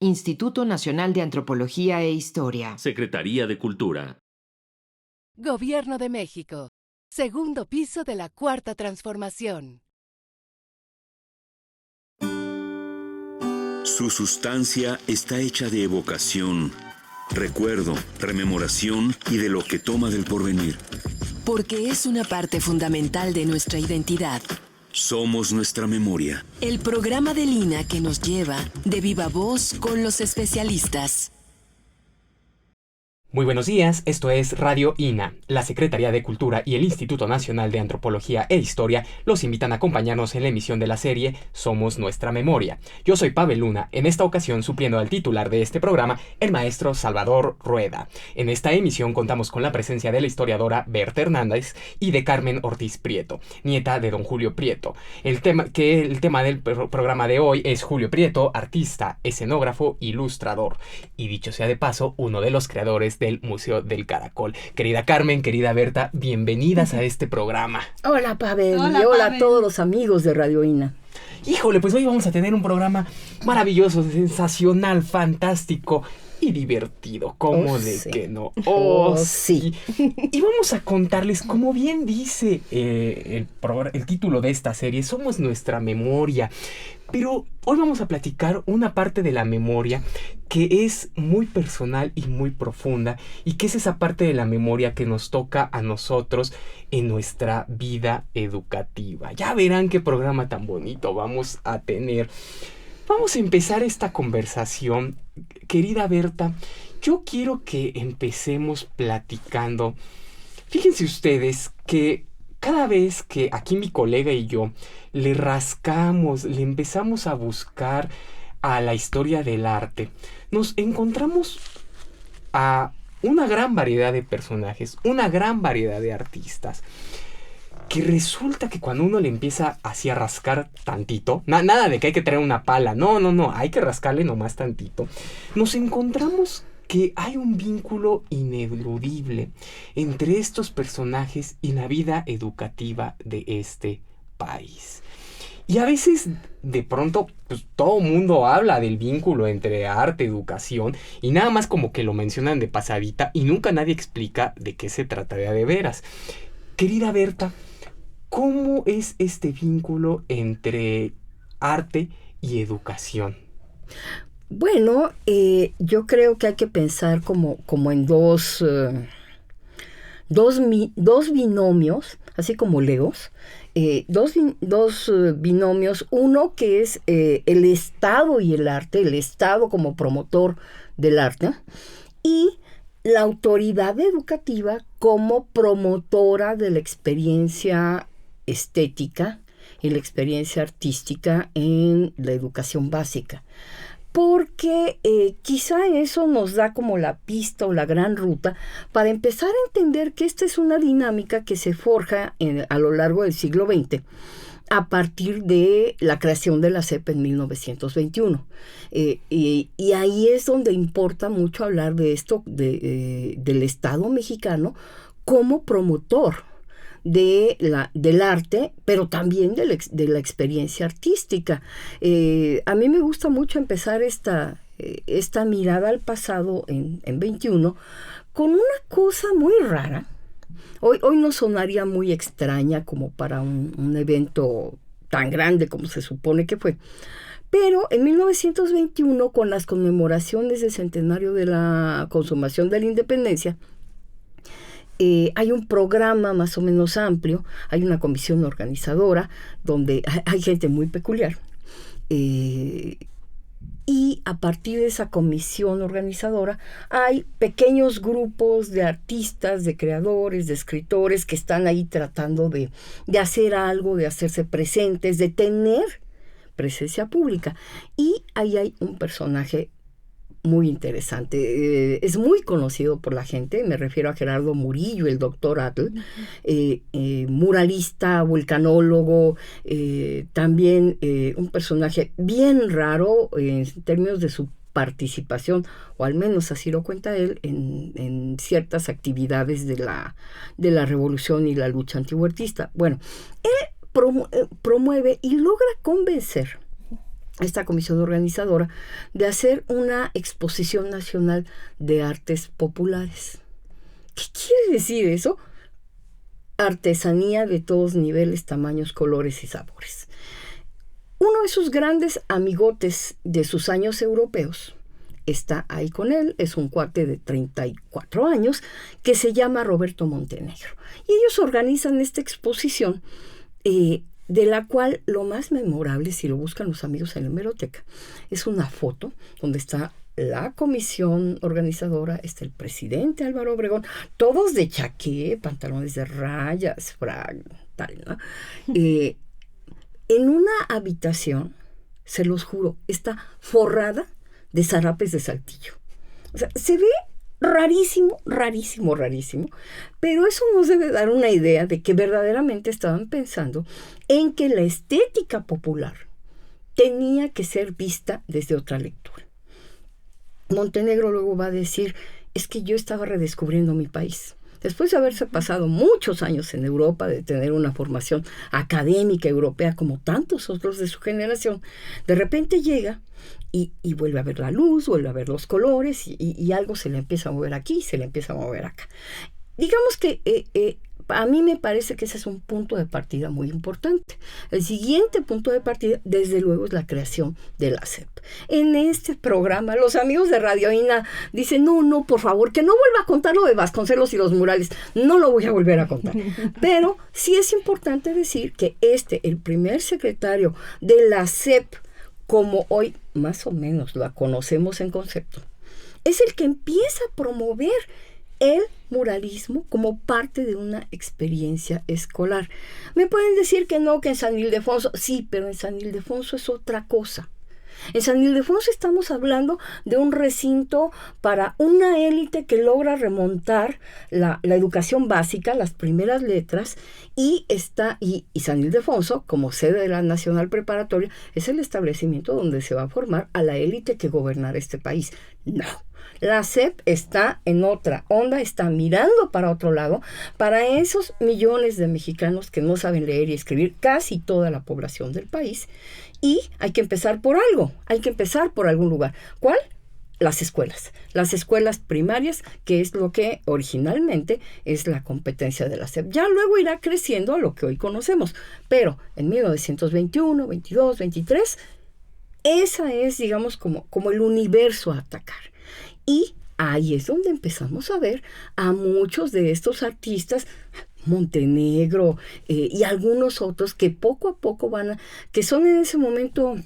Instituto Nacional de Antropología e Historia. Secretaría de Cultura. Gobierno de México. Segundo piso de la Cuarta Transformación. Su sustancia está hecha de evocación, recuerdo, rememoración y de lo que toma del porvenir. Porque es una parte fundamental de nuestra identidad. Somos nuestra memoria. El programa del INA que nos lleva de viva voz con los especialistas. Muy buenos días, esto es Radio INA. La Secretaría de Cultura y el Instituto Nacional de Antropología e Historia los invitan a acompañarnos en la emisión de la serie Somos Nuestra Memoria. Yo soy Pavel Luna, en esta ocasión supliendo al titular de este programa, el maestro Salvador Rueda. En esta emisión contamos con la presencia de la historiadora Berta Hernández y de Carmen Ortiz Prieto, nieta de don Julio Prieto. El tema del programa de hoy es Julio Prieto, artista, escenógrafo, ilustrador. Y dicho sea de paso, uno de los creadores del Museo del Caracol. Querida Carmen, querida Berta, bienvenidas a este programa. Hola, Pavel. Hola a todos los amigos de Radio INA. Híjole, pues hoy vamos a tener un programa maravilloso, sensacional, fantástico y divertido. ¿Cómo de sí. que no? Sí. Y vamos a contarles, como bien dice el título de esta serie, Somos Nuestra Memoria. Pero hoy vamos a platicar una parte de la memoria que es muy personal y muy profunda, y que es esa parte de la memoria que nos toca a nosotros en nuestra vida educativa. Ya verán qué programa tan bonito vamos a tener. Vamos a empezar esta conversación. Querida Berta, yo quiero que empecemos platicando. Fíjense ustedes que cada vez que aquí mi colega y yo le rascamos, le empezamos a buscar a la historia del arte, nos encontramos a una gran variedad de personajes, una gran variedad de artistas, que resulta que cuando uno le empieza así a rascar tantito, nada de que hay que traer una pala, no, hay que rascarle nomás tantito, nos encontramos que hay un vínculo ineludible entre estos personajes y la vida educativa de este país. Y a veces, de pronto, pues todo mundo habla del vínculo entre arte, educación, y nada más como que lo mencionan de pasadita y nunca nadie explica de qué se trataría de veras. Querida Berta, ¿cómo es este vínculo entre arte y educación? Bueno, yo creo que hay que pensar como en dos binomios, así como Legos. Dos binomios, uno que es el Estado y el arte, el Estado como promotor del arte, y la autoridad educativa como promotora de la experiencia estética y la experiencia artística en la educación básica. Porque quizá eso nos da como la pista o la gran ruta para empezar a entender que esta es una dinámica que se forja a lo largo del siglo XX a partir de la creación de la SEP en 1921. Y ahí es donde importa mucho hablar de esto, del Estado mexicano como promotor del arte, pero también de la experiencia artística. A mí me gusta mucho empezar esta mirada al pasado en 21 con una cosa muy rara. Hoy no sonaría muy extraña como para un evento tan grande como se supone que fue. Pero en 1921, con las conmemoraciones del centenario de la consumación de la independencia, hay un programa más o menos amplio, hay una comisión organizadora donde hay gente muy peculiar. Y a partir de esa comisión organizadora hay pequeños grupos de artistas, de creadores, de escritores que están ahí tratando de hacer algo, de hacerse presentes, de tener presencia pública. Y ahí hay un personaje muy interesante. Es muy conocido por la gente, me refiero a Gerardo Murillo, el doctor Atl, muralista, vulcanólogo, también un personaje bien raro en términos de su participación, o al menos así lo cuenta él, en ciertas actividades de la revolución y la lucha antihuertista. Bueno, él promueve y logra convencer esta comisión organizadora, de hacer una exposición nacional de artes populares. ¿Qué quiere decir eso? Artesanía de todos niveles, tamaños, colores y sabores. Uno de sus grandes amigotes de sus años europeos está ahí con él, es un cuate de 34 años que se llama Roberto Montenegro. Y ellos organizan esta exposición de la cual lo más memorable, si lo buscan los amigos en la hemeroteca, es una foto donde está la comisión organizadora, está el presidente Álvaro Obregón, todos de chaqué, pantalones de rayas, frac, tal, ¿no? En una habitación, se los juro, está forrada de zarapes de saltillo. O sea, se ve rarísimo, rarísimo, rarísimo, pero eso nos debe dar una idea de que verdaderamente estaban pensando en que la estética popular tenía que ser vista desde otra lectura. Montenegro luego va a decir, es que yo estaba redescubriendo mi país. Después de haberse pasado muchos años en Europa, de tener una formación académica europea como tantos otros de su generación, de repente llega y vuelve a ver la luz, vuelve a ver los colores y algo se le empieza a mover aquí, se le empieza a mover acá. Digamos que a mí me parece que ese es un punto de partida muy importante. El siguiente punto de partida, desde luego, es la creación de la SEP. En este programa, los amigos de Radio INA dicen, no, por favor, que no vuelva a contar lo de Vasconcelos y los murales. No lo voy a volver a contar. Pero sí es importante decir que el primer secretario de la SEP, como hoy más o menos la conocemos en concepto, es el que empieza a promover el muralismo como parte de una experiencia escolar. Me pueden decir que no, que en San Ildefonso, sí, pero en San Ildefonso es otra cosa. En San Ildefonso estamos hablando de un recinto para una élite que logra remontar la educación básica, las primeras letras, y San Ildefonso, como sede de la Nacional Preparatoria, es el establecimiento donde se va a formar a la élite que gobernará este país. No. La SEP está en otra onda, está mirando para otro lado, para esos millones de mexicanos que no saben leer y escribir, casi toda la población del país, y hay que empezar por algo, hay que empezar por algún lugar. ¿Cuál? Las escuelas primarias, que es lo que originalmente es la competencia de la SEP. Ya luego irá creciendo a lo que hoy conocemos, pero en 1921, 22, 23, esa es, digamos, como el universo a atacar. Y ahí es donde empezamos a ver a muchos de estos artistas, Montenegro y algunos otros que poco a poco que son en ese momento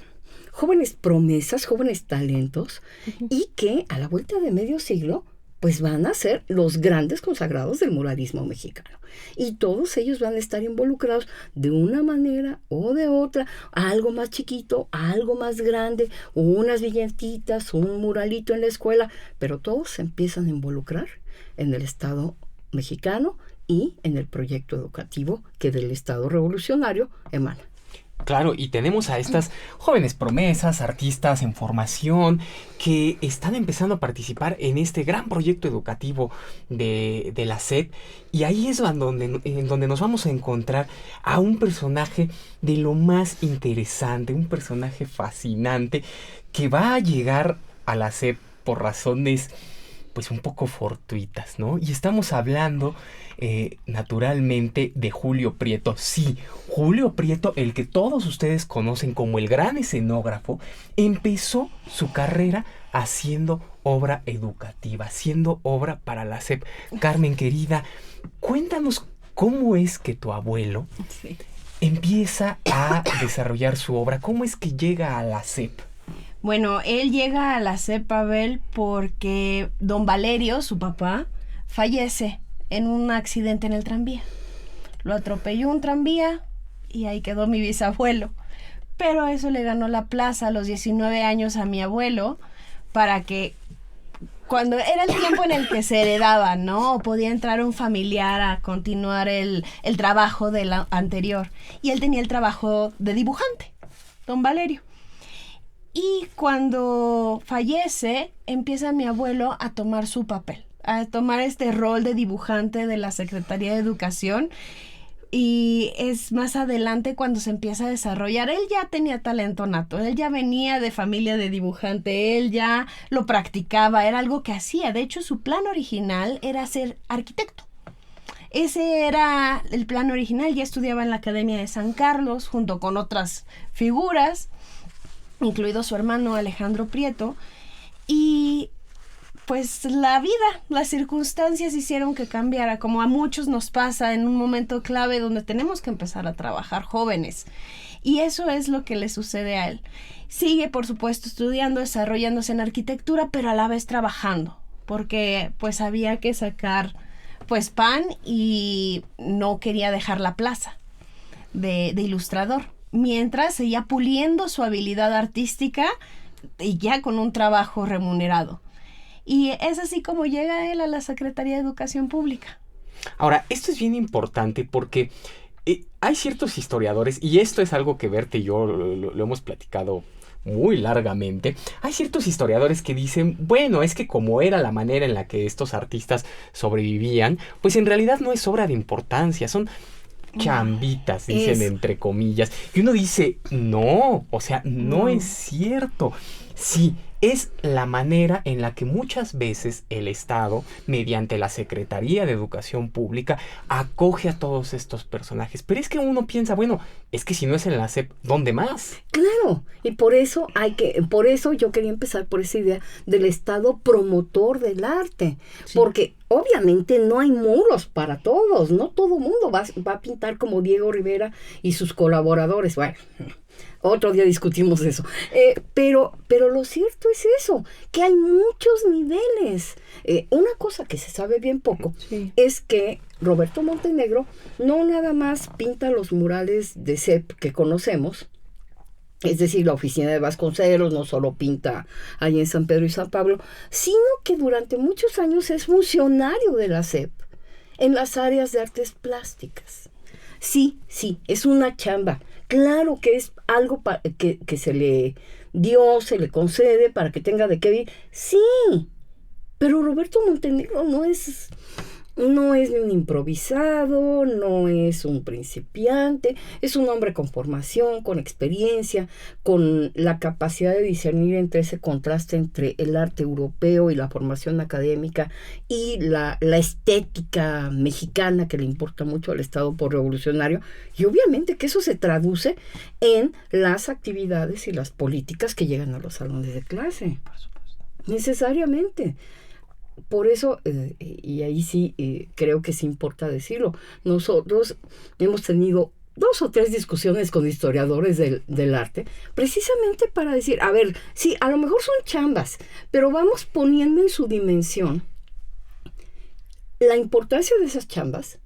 jóvenes promesas, jóvenes talentos, y que a la vuelta de medio siglo pues van a ser los grandes consagrados del muralismo mexicano. Y todos ellos van a estar involucrados de una manera o de otra, algo más chiquito, algo más grande, unas viñetitas, un muralito en la escuela, pero todos se empiezan a involucrar en el Estado mexicano y en el proyecto educativo que del Estado revolucionario emana. Claro, y tenemos a estas jóvenes promesas, artistas en formación, que están empezando a participar en este gran proyecto educativo de la SEP. Y ahí es en donde nos vamos a encontrar a un personaje de lo más interesante, un personaje fascinante, que va a llegar a la SEP por razones pues un poco fortuitas, ¿no? Y estamos hablando naturalmente de Julio Prieto. Sí, Julio Prieto, el que todos ustedes conocen como el gran escenógrafo, empezó su carrera haciendo obra educativa, haciendo obra para la SEP. Carmen, querida, cuéntanos cómo es que tu abuelo empieza a desarrollar su obra, cómo es que llega a la SEP. Bueno, él llega a la SEP, Abel, porque don Valerio, su papá, fallece en un accidente en el tranvía. Lo atropelló un tranvía y ahí quedó mi bisabuelo. Pero eso le ganó la plaza a los 19 años a mi abuelo para que cuando era el tiempo en el que se heredaba, ¿no? Podía entrar un familiar a continuar el trabajo del anterior. Y él tenía el trabajo de dibujante, don Valerio. Y cuando fallece, empieza mi abuelo a tomar su papel, a tomar este rol de dibujante de la Secretaría de Educación. Y es más adelante cuando se empieza a desarrollar. Él ya tenía talento nato, él ya venía de familia de dibujante, él ya lo practicaba, era algo que hacía. De hecho, su plan original era ser arquitecto. Ese era el plan original. Ya estudiaba en la Academia de San Carlos junto con otras figuras, incluido su hermano Alejandro Prieto. Y pues la vida, las circunstancias hicieron que cambiara, como a muchos nos pasa en un momento clave donde tenemos que empezar a trabajar jóvenes. Y eso es lo que le sucede a él. Sigue, por supuesto, estudiando, desarrollándose en arquitectura, pero a la vez trabajando, porque pues había que sacar pues pan y no quería dejar la plaza de ilustrador. Mientras seguía puliendo su habilidad artística y ya con un trabajo remunerado. Y es así como llega él a la Secretaría de Educación Pública. Ahora, esto es bien importante porque hay ciertos historiadores, y esto es algo que Berta y yo lo hemos platicado muy largamente. Hay ciertos historiadores que dicen, bueno, es que como era la manera en la que estos artistas sobrevivían, pues en realidad no es obra de importancia, son chambitas, dicen entre comillas. Y uno dice, no, o sea, no es cierto. Sí, es la manera en la que muchas veces el Estado, mediante la Secretaría de Educación Pública, acoge a todos estos personajes. Pero es que uno piensa, bueno, es que si no es en la SEP, ¿dónde más? Claro, y por eso yo quería empezar por esa idea del Estado promotor del arte, porque obviamente no hay muros para todos, no todo mundo va a pintar como Diego Rivera y sus colaboradores. Bueno, otro día discutimos eso. Pero lo cierto es eso, que hay muchos niveles. Una cosa que se sabe bien poco es que Roberto Montenegro no nada más pinta los murales de CEP que conocemos, es decir, la oficina de Vasconcelos no solo pinta ahí en San Pedro y San Pablo, sino que durante muchos años es funcionario de la SEP en las áreas de artes plásticas. Sí, es una chamba. Claro que es algo que se le dio, se le concede para que tenga de qué vivir. Sí, pero Roberto Montenegro no es ni un improvisado, no es un principiante, es un hombre con formación, con experiencia, con la capacidad de discernir entre ese contraste entre el arte europeo y la formación académica y la estética mexicana que le importa mucho al Estado por revolucionario, y obviamente que eso se traduce en las actividades y las políticas que llegan a los salones de clase. Por supuesto. Necesariamente. Por eso, y ahí sí creo que sí importa decirlo, nosotros hemos tenido 2 o 3 discusiones con historiadores del arte, precisamente para decir, a ver, sí, a lo mejor son chambas, pero vamos poniendo en su dimensión la importancia de esas chambas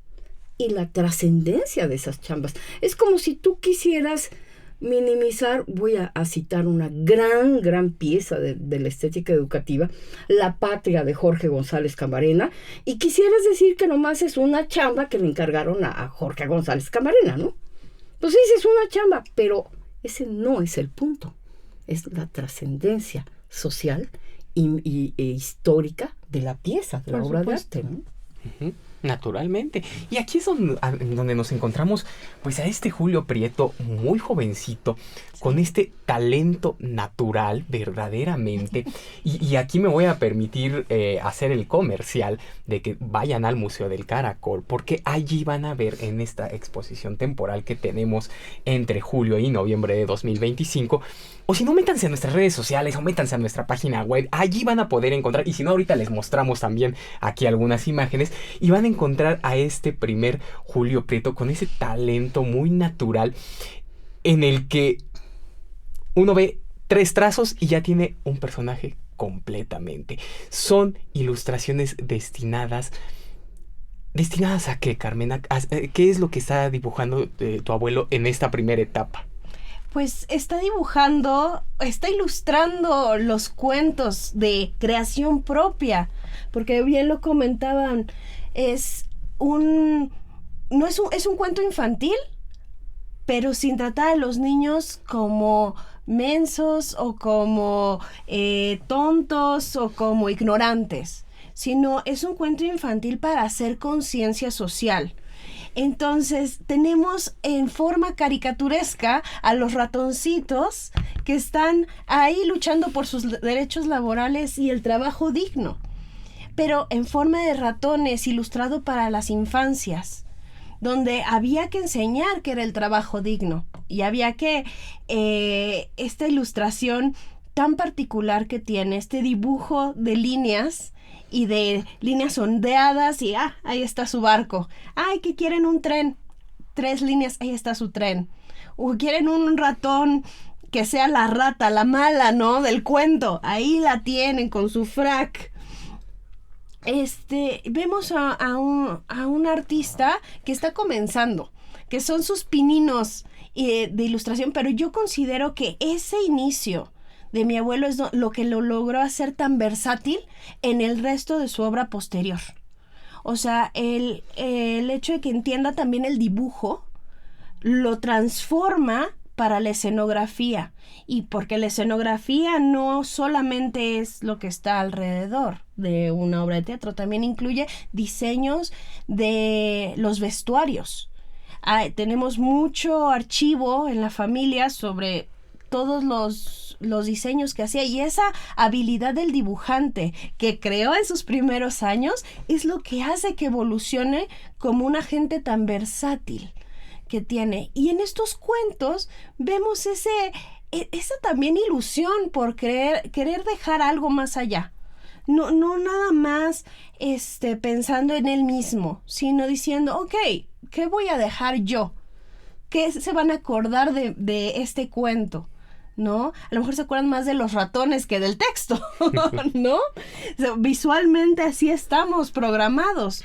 y la trascendencia de esas chambas. Es como si tú quisieras minimizar, voy a citar una gran pieza de la estética educativa, La Patria de Jorge González Camarena, y quisieras decir que nomás es una chamba que le encargaron a Jorge González Camarena, ¿no? Pues sí, es una chamba, pero ese no es el punto. Es la trascendencia social e histórica de la pieza, de la obra de arte, ¿no? Uh-huh. Naturalmente. Y aquí es donde nos encontramos pues a este Julio Prieto muy jovencito, con este talento natural verdaderamente. Y aquí me voy a permitir hacer el comercial de que vayan al Museo del Caracol, porque allí van a ver en esta exposición temporal que tenemos entre julio y noviembre de 2025. O si no, métanse a nuestras redes sociales o métanse a nuestra página web. Allí van a poder encontrar, y si no, ahorita les mostramos también aquí algunas imágenes, y van a encontrar a este primer Julio Prieto con ese talento muy natural en el que uno ve 3 trazos y ya tiene un personaje completamente. Son ilustraciones destinadas ¿a qué, Carmen? ¿Qué es lo que está dibujando tu abuelo en esta primera etapa? Pues está ilustrando los cuentos de creación propia, porque bien lo comentaban, es un cuento infantil, pero sin tratar a los niños como mensos o como tontos o como ignorantes, sino es un cuento infantil para hacer conciencia social. Entonces tenemos en forma caricaturesca a los ratoncitos que están ahí luchando por sus derechos laborales y el trabajo digno, pero en forma de ratones, ilustrado para las infancias, donde había que enseñar que era el trabajo digno y había que esta ilustración tan particular que tiene, este dibujo de líneas y de líneas ondeadas y ahí está su barco. Ay, que quieren un tren, 3 líneas, ahí está su tren. O quieren un ratón que sea la rata, la mala, ¿no? Del cuento, ahí la tienen con su frac. Vemos a un artista que está comenzando, que son sus pininos de ilustración, pero yo considero que ese inicio de mi abuelo es lo que lo logró hacer tan versátil en el resto de su obra posterior. O sea, el hecho de que entienda también el dibujo lo transforma para la escenografía, y porque la escenografía no solamente es lo que está alrededor de una obra de teatro, también incluye diseños de los vestuarios. Tenemos mucho archivo en la familia sobre todos los diseños que hacía, y esa habilidad del dibujante que creó en sus primeros años es lo que hace que evolucione como un agente tan versátil que tiene. Y en estos cuentos vemos esa también ilusión por querer dejar algo más allá. No nada más pensando en él mismo, sino diciendo, ok, ¿qué voy a dejar yo? ¿Qué se van a acordar de este cuento? ¿No? A lo mejor se acuerdan más de los ratones que del texto, ¿no? O sea, visualmente así estamos programados.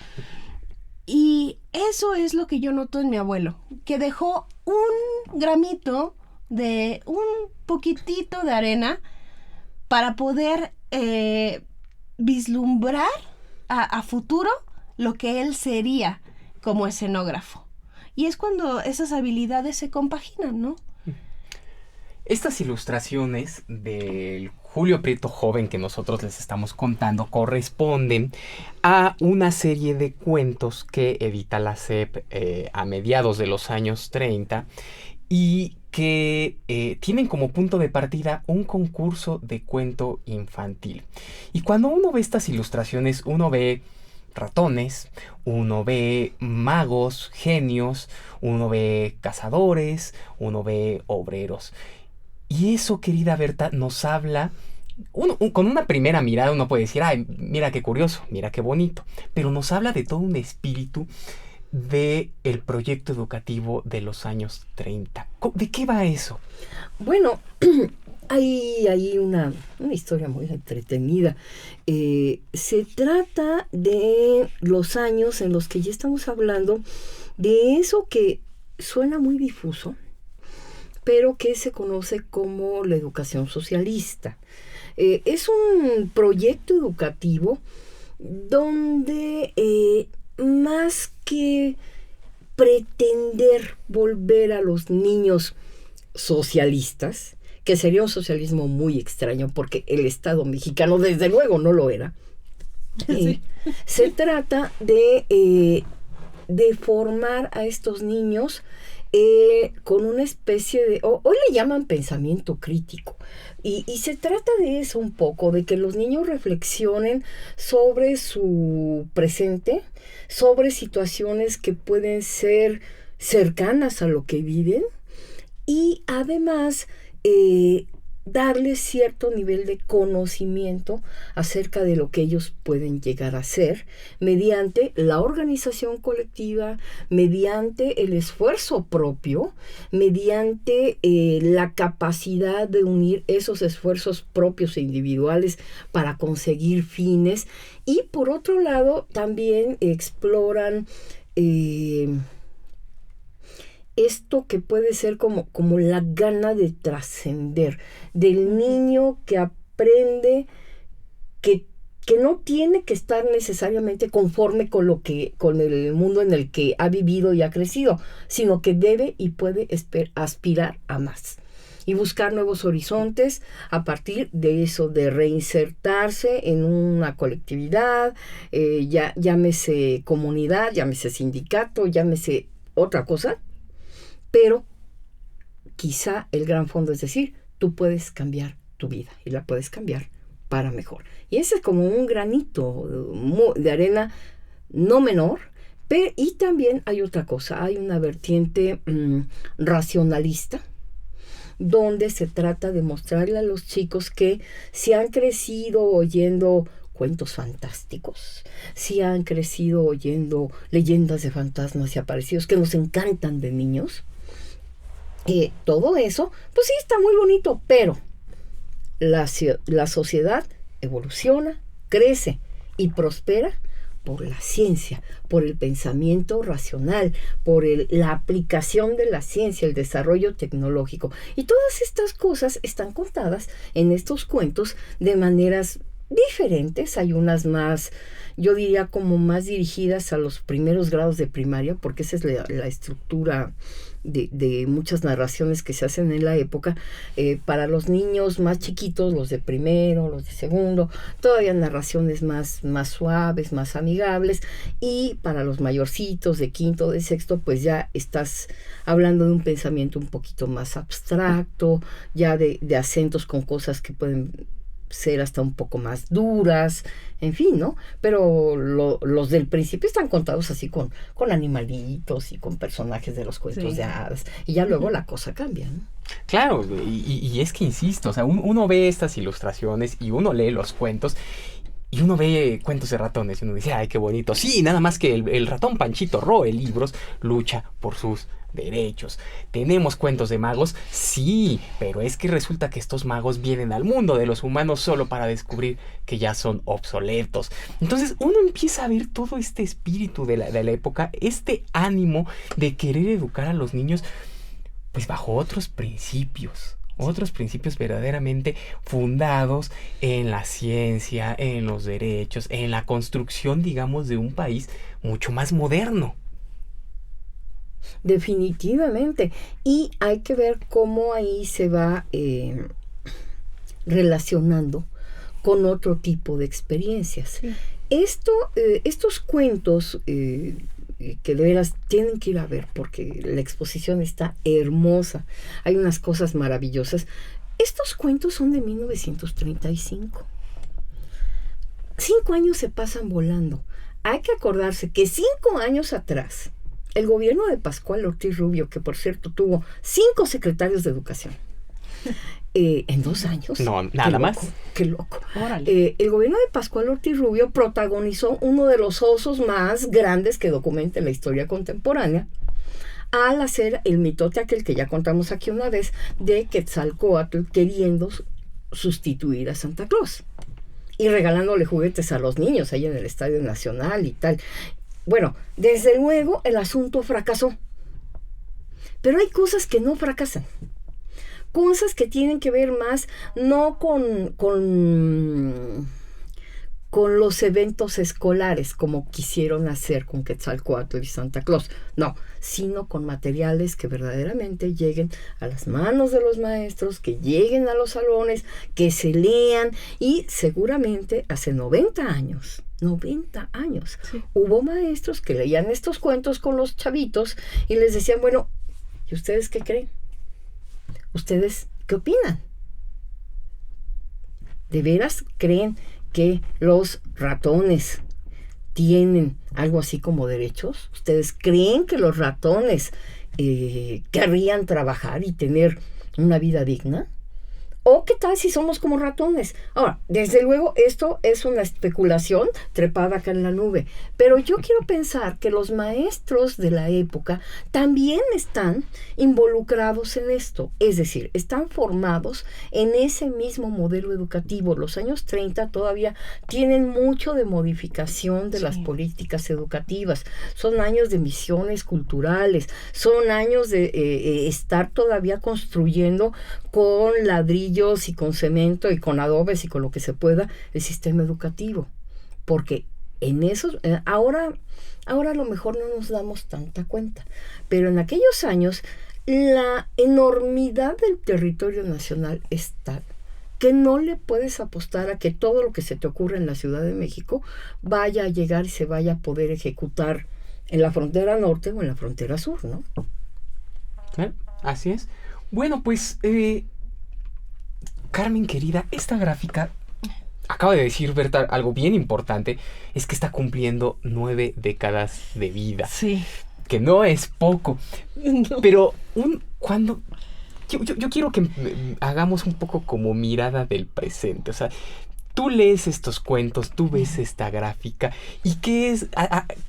Y eso es lo que yo noto en mi abuelo, que dejó un gramito de un poquitito de arena para poder vislumbrar a futuro lo que él sería como escenógrafo. Y es cuando esas habilidades se compaginan, ¿no? Estas ilustraciones del Julio Prieto joven que nosotros les estamos contando corresponden a una serie de cuentos que edita la SEP a mediados de los años 30 y que tienen como punto de partida un concurso de cuento infantil. Y cuando uno ve estas ilustraciones, uno ve ratones, uno ve magos, genios, uno ve cazadores, uno ve obreros. Y eso, querida Berta, nos habla, con una primera mirada uno puede decir, ay, mira qué curioso, mira qué bonito, pero nos habla de todo un espíritu del proyecto educativo de los años 30. ¿De qué va eso? Bueno, hay una historia muy entretenida. Se trata de los años en los que ya estamos hablando de eso que suena muy difuso, pero que se conoce como la educación socialista. Es un proyecto educativo donde más que pretender volver a los niños socialistas, que sería un socialismo muy extraño porque el Estado mexicano desde luego no lo era, sí. Se trata de formar a estos niños con una especie de, hoy le llaman pensamiento crítico, y se trata de eso un poco, de que los niños reflexionen sobre su presente, sobre situaciones que pueden ser cercanas a lo que viven, y además darles cierto nivel de conocimiento acerca de lo que ellos pueden llegar a ser mediante la organización colectiva, mediante el esfuerzo propio, mediante la capacidad de unir esos esfuerzos propios e individuales para conseguir fines, y por otro lado también exploran esto que puede ser como la gana de trascender, del niño que aprende que no tiene que estar necesariamente conforme con el mundo en el que ha vivido y ha crecido, sino que debe y puede aspirar a más. y buscar nuevos horizontes a partir de eso, de reinsertarse en una colectividad, llámese comunidad, llámese sindicato, llámese otra cosa, pero quizá el gran fondo es decir, tú puedes cambiar tu vida y la puedes cambiar para mejor. Y ese es como un granito de arena no menor, y también hay otra cosa, hay una vertiente racionalista, donde se trata de mostrarle a los chicos que si han crecido oyendo cuentos fantásticos, si han crecido oyendo leyendas de fantasmas y aparecidos que nos encantan de niños, todo eso, pues sí, está muy bonito, pero la sociedad evoluciona, crece y prospera por la ciencia, por el pensamiento racional, por la aplicación de la ciencia, el desarrollo tecnológico. Y todas estas cosas están contadas en estos cuentos de maneras diferentes. Hay unas más, yo diría, como más dirigidas a los primeros grados de primaria, porque esa es la estructura de muchas narraciones que se hacen en la época. Para los niños más chiquitos, los de primero, los de segundo, todavía narraciones más suaves, más amigables, y para los mayorcitos de quinto, de sexto, pues ya estás hablando de un pensamiento un poquito más abstracto, ya de acentos con cosas que pueden ser hasta un poco más duras, en fin, ¿no? Pero los del principio están contados así con animalitos y con personajes de los cuentos de hadas, y ya luego la cosa cambia, ¿no? Claro, y es que insisto, o sea, uno ve estas ilustraciones y uno lee los cuentos y uno ve cuentos de ratones y uno dice, ¡ay, qué bonito! Sí, nada más que el ratón Panchito roe libros, lucha por sus derechos. ¿Tenemos cuentos de magos? Sí, pero es que resulta que estos magos vienen al mundo de los humanos solo para descubrir que ya son obsoletos. Entonces uno empieza a ver todo este espíritu de la época, este ánimo de querer educar a los niños, pues bajo otros principios verdaderamente fundados en la ciencia, en los derechos, en la construcción, digamos, de un país mucho más moderno. Definitivamente. Y hay que ver cómo ahí se va relacionando con otro tipo de experiencias. Sí. Estos cuentos que de veras tienen que ir a ver porque la exposición está hermosa. Hay unas cosas maravillosas. Estos cuentos son de 1935. 5 años se pasan volando. Hay que acordarse que 5 años atrás, el gobierno de Pascual Ortiz Rubio, que por cierto tuvo 5 secretarios de educación, en 2 años. No, nada más. Qué loco. El gobierno de Pascual Ortiz Rubio protagonizó uno de los osos más grandes que documenta la historia contemporánea, al hacer el mitote aquel que ya contamos aquí una vez, de Quetzalcóatl queriendo sustituir a Santa Claus y regalándole juguetes a los niños ahí en el Estadio Nacional y tal. Bueno, desde luego el asunto fracasó, pero hay cosas que no fracasan, cosas que tienen que ver más no con los eventos escolares como quisieron hacer con Quetzalcóatl y Santa Claus, no, sino con materiales que verdaderamente lleguen a las manos de los maestros, que lleguen a los salones, que se lean. Y seguramente hace 90 años, sí, hubo maestros que leían estos cuentos con los chavitos y les decían, bueno, ¿y ustedes qué creen? ¿Ustedes qué opinan? ¿De veras creen que los ratones tienen algo así como derechos? ¿Ustedes creen que los ratones querrían trabajar y tener una vida digna? ¿O qué tal si somos como ratones? Ahora, desde luego, esto es una especulación trepada acá en la nube, pero yo quiero pensar que los maestros de la época también están involucrados en esto, es decir, están formados en ese mismo modelo educativo. Los años 30 todavía tienen mucho de modificación de las políticas educativas, son años de misiones culturales, son años de estar todavía construyendo con ladrillos y con cemento y con adobes y con lo que se pueda el sistema educativo, porque en esos ahora a lo mejor no nos damos tanta cuenta, pero en aquellos años la enormidad del territorio nacional es tal que no le puedes apostar a que todo lo que se te ocurre en la Ciudad de México vaya a llegar y se vaya a poder ejecutar en la frontera norte o en la frontera sur, ¿no? Así es. Bueno, pues, Carmen querida, esta gráfica, acaba de decir Berta algo bien importante, es que está cumpliendo 9 décadas de vida. Sí. Que no es poco. No. Pero cuando... Yo quiero que hagamos un poco como mirada del presente. O sea, tú lees estos cuentos, tú ves esta gráfica, ¿y qué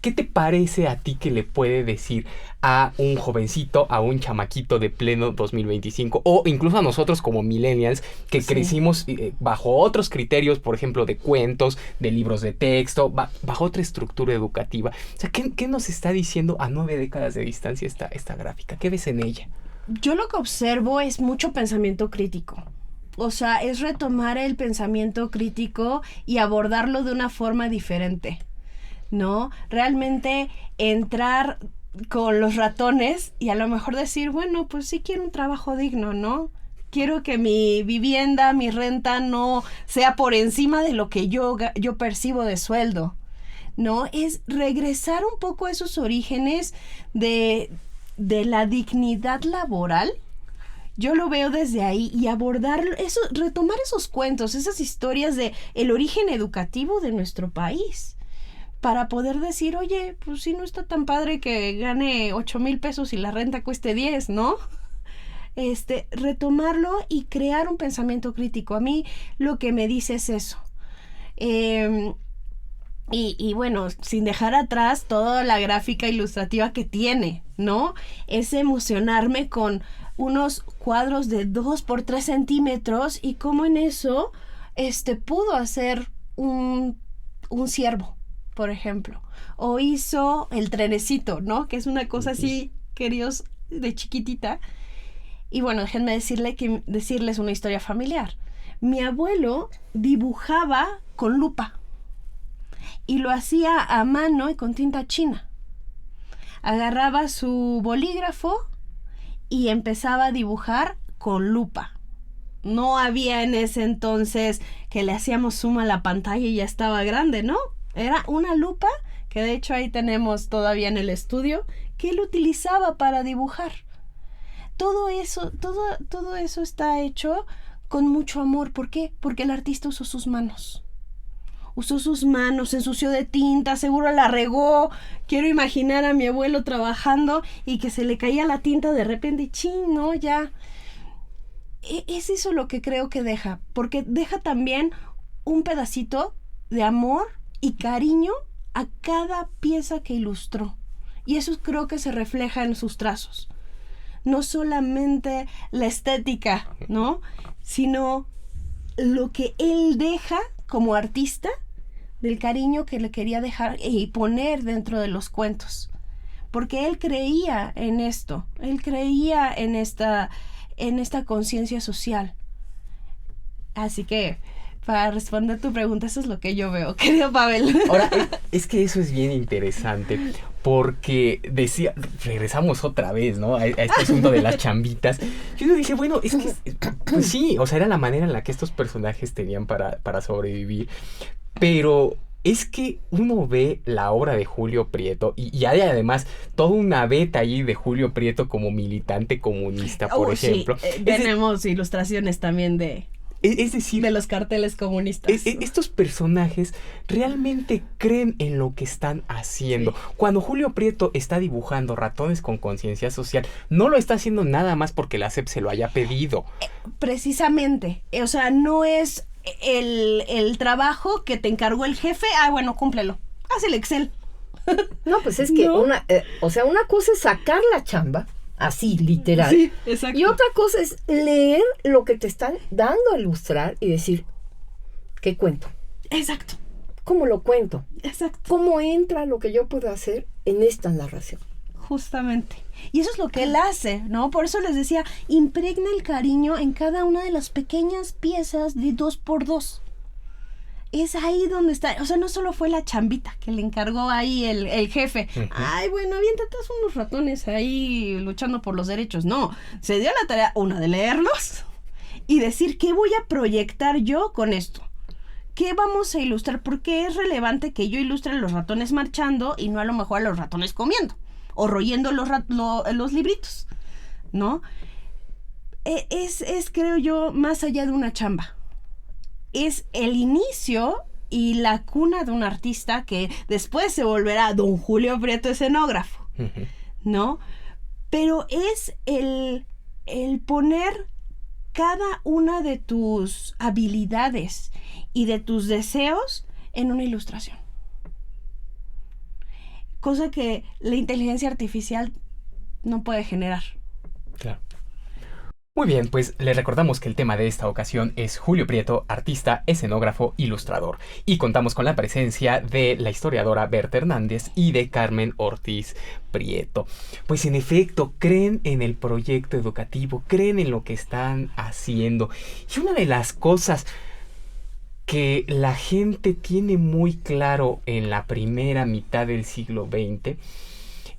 te parece a ti que le puede decir a un jovencito, a un chamaquito de pleno 2025, o incluso a nosotros como millennials, que crecimos bajo otros criterios, por ejemplo, de cuentos, de libros de texto, bajo otra estructura educativa? O sea, ¿qué nos está diciendo a 9 décadas de distancia esta gráfica? ¿Qué ves en ella? Yo lo que observo es mucho pensamiento crítico. O sea, es retomar el pensamiento crítico y abordarlo de una forma diferente, ¿no? Realmente entrar con los ratones y a lo mejor decir, bueno, pues sí quiero un trabajo digno, ¿no? Quiero que mi vivienda, mi renta no sea por encima de lo que yo percibo de sueldo, ¿no? Es regresar un poco a esos orígenes de la dignidad laboral. Yo lo veo desde ahí y abordar eso, retomar esos cuentos, esas historias de el origen educativo de nuestro país, para poder decir, oye, pues sí, no está tan padre que gane 8,000 pesos y la renta cueste 10, ¿no? Retomarlo y crear un pensamiento crítico. A mí lo que me dice es eso. Y bueno, sin dejar atrás toda la gráfica ilustrativa que tiene, ¿no? Es emocionarme con unos cuadros de 2 por 3 centímetros y cómo en eso pudo hacer un ciervo, por ejemplo. O hizo el trenecito, ¿no? Que es una cosa así, queridos, de chiquitita. Y bueno, déjenme decirles una historia familiar. Mi abuelo dibujaba con lupa. Y lo hacía a mano y con tinta china. Agarraba su bolígrafo y empezaba a dibujar con lupa. No había en ese entonces que le hacíamos zoom a la pantalla y ya estaba grande, ¿no? Era una lupa que de hecho ahí tenemos todavía en el estudio, que él utilizaba para dibujar. Todo eso está hecho con mucho amor. ¿Por qué? Porque el artista usó sus manos. Se ensució de tinta, seguro la regó. Quiero imaginar a mi abuelo trabajando y que se le caía la tinta de repente, ¡chin! ¿No? Ya. Es eso lo que creo que deja, porque deja también un pedacito de amor y cariño a cada pieza que ilustró. Y eso creo que se refleja en sus trazos. No solamente la estética, ¿no? Sino lo que él deja como artista, del cariño que le quería dejar y poner dentro de los cuentos. Porque él creía en esto, él creía en esta conciencia social. Así que, para responder tu pregunta, eso es lo que yo veo, querido Pavel. Ahora, es que eso es bien interesante, porque regresamos otra vez, ¿no? A este asunto de las chambitas. Yo dije, bueno, es que, pues sí, o sea, era la manera en la que estos personajes tenían para sobrevivir, pero es que uno ve la obra de Julio Prieto y hay además toda una beta ahí de Julio Prieto como militante comunista, por ejemplo. Sí, tenemos ilustraciones también es decir, de los carteles comunistas. Estos personajes realmente creen en lo que están haciendo. Sí. Cuando Julio Prieto está dibujando ratones con conciencia social, no lo está haciendo nada más porque la SEP se lo haya pedido. Precisamente. O sea, no es el trabajo que te encargó el jefe. Bueno, cúmplelo. Haz el Excel. No, pues es que una cosa es sacar la chamba, así, literal. Sí, exacto. Y otra cosa es leer lo que te están dando a ilustrar y decir, ¿qué cuento? Exacto. ¿Cómo lo cuento? Exacto. ¿Cómo entra lo que yo puedo hacer en esta narración? Justamente. Y eso es lo que él hace, ¿no? Por eso les decía, impregna el cariño en cada una de las pequeñas piezas de 2x2. es ahí donde está. O sea, no solo fue la chambita que le encargó ahí el jefe. Ay, bueno, aviéntate unos ratones ahí luchando por los derechos. No, se dio la tarea, una, de leerlos y decir, ¿qué voy a proyectar yo con esto? ¿Qué vamos a ilustrar? Porque es relevante que yo ilustre a los ratones marchando y no a lo mejor a los ratones comiendo o royendo los libritos, ¿no? Es, creo yo, más allá de una chamba. Es el inicio y la cuna de un artista que después se volverá don Julio Prieto escenógrafo, ¿no? Pero es el poner cada una de tus habilidades y de tus deseos en una ilustración. Cosa que la inteligencia artificial no puede generar. Claro. Muy bien, pues les recordamos que el tema de esta ocasión es Julio Prieto, artista, escenógrafo, ilustrador. Y contamos con la presencia de la historiadora Berta Hernández y de Carmen Ortiz Prieto. Pues en efecto, creen en el proyecto educativo, creen en lo que están haciendo. Y una de las cosas que la gente tiene muy claro en la primera mitad del siglo XX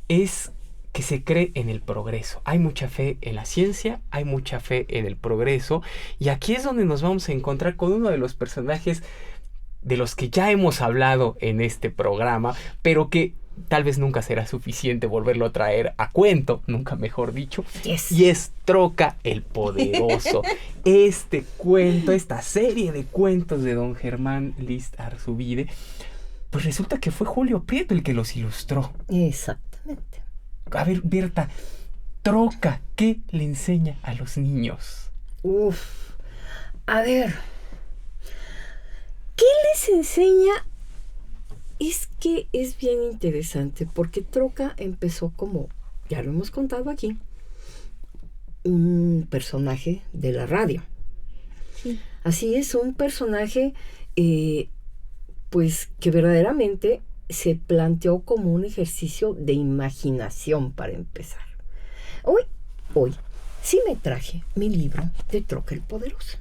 es que se cree en el progreso. Hay mucha fe en la ciencia, hay mucha fe en el progreso, y aquí es donde nos vamos a encontrar con uno de los personajes de los que ya hemos hablado en este programa, pero que tal vez nunca será suficiente volverlo a traer a cuento, nunca mejor dicho, y es Troca el Poderoso. Este cuento, esta serie de cuentos de don Germán List Arzubide, pues resulta que fue Julio Prieto el que los ilustró. Exactamente. A ver, Berta, Troca, ¿qué le enseña a los niños? A ver, ¿qué les enseña? Es que es bien interesante, porque Troca empezó como, ya lo hemos contado aquí, un personaje de la radio. Sí. Así es, un personaje, pues, que verdaderamente se planteó como un ejercicio de imaginación para empezar. Hoy sí me traje mi libro de Troca el Poderoso.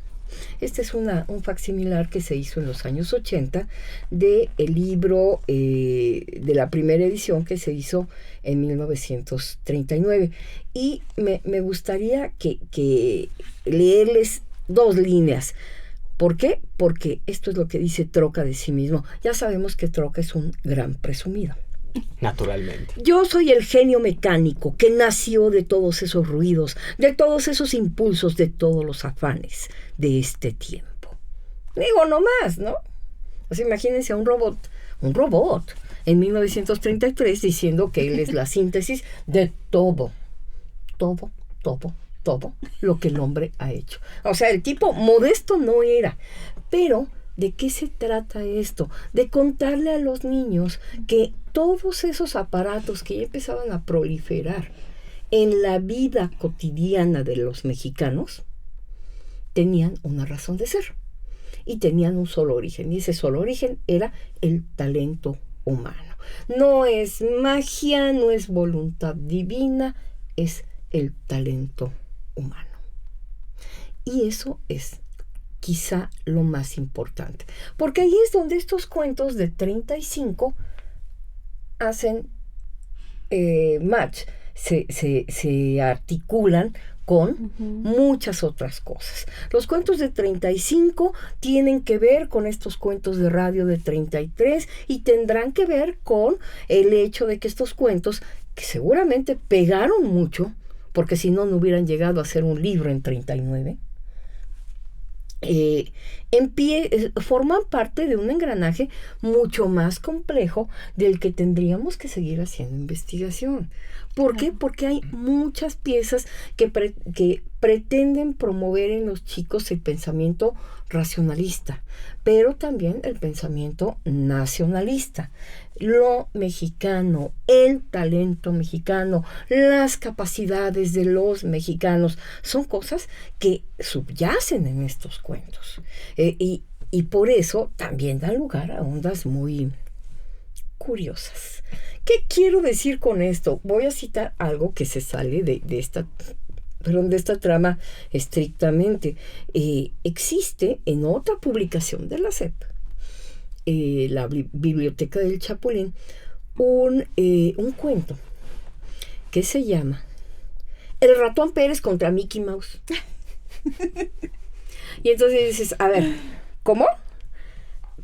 Este es un facsimilar que se hizo en los años 80 del libro de la primera edición que se hizo en 1939. Y me gustaría que leerles 2 líneas. ¿Por qué? Porque esto es lo que dice Troca de sí mismo. Ya sabemos que Troca es un gran presumido. Naturalmente. Yo soy el genio mecánico que nació de todos esos ruidos, de todos esos impulsos, de todos los afanes de este tiempo. Digo, no más, ¿no? Pues imagínense a un robot en 1933 diciendo que él es la síntesis de todo lo que el hombre ha hecho. O sea, el tipo modesto no era, pero ¿de qué se trata esto? De contarle a los niños que todos esos aparatos que ya empezaban a proliferar en la vida cotidiana de los mexicanos tenían una razón de ser y tenían un solo origen, y ese solo origen era el talento humano. No es magia, no es voluntad divina, es el talento humano. Y eso es quizá lo más importante, porque ahí es donde estos cuentos de 35 hacen match, se articulan con muchas otras cosas. Los cuentos de 35 tienen que ver con estos cuentos de radio de 33 y tendrán que ver con el hecho de que estos cuentos, que seguramente pegaron mucho, porque si no, no hubieran llegado a ser un libro en 39, forman parte de un engranaje mucho más complejo del que tendríamos que seguir haciendo investigación. ¿Por qué? Porque hay muchas piezas que pretenden promover en los chicos el pensamiento racionalista, pero también el pensamiento nacionalista. Lo mexicano, el talento mexicano, las capacidades de los mexicanos, son cosas que subyacen en estos cuentos. Y por eso también dan lugar a ondas muy curiosas. ¿Qué quiero decir con esto? Voy a citar algo que se sale de esta trama estrictamente. Existe en otra publicación de la SEP la biblioteca del Chapulín un cuento que se llama El ratón Pérez contra Mickey Mouse. Y entonces dices, a ver, ¿cómo?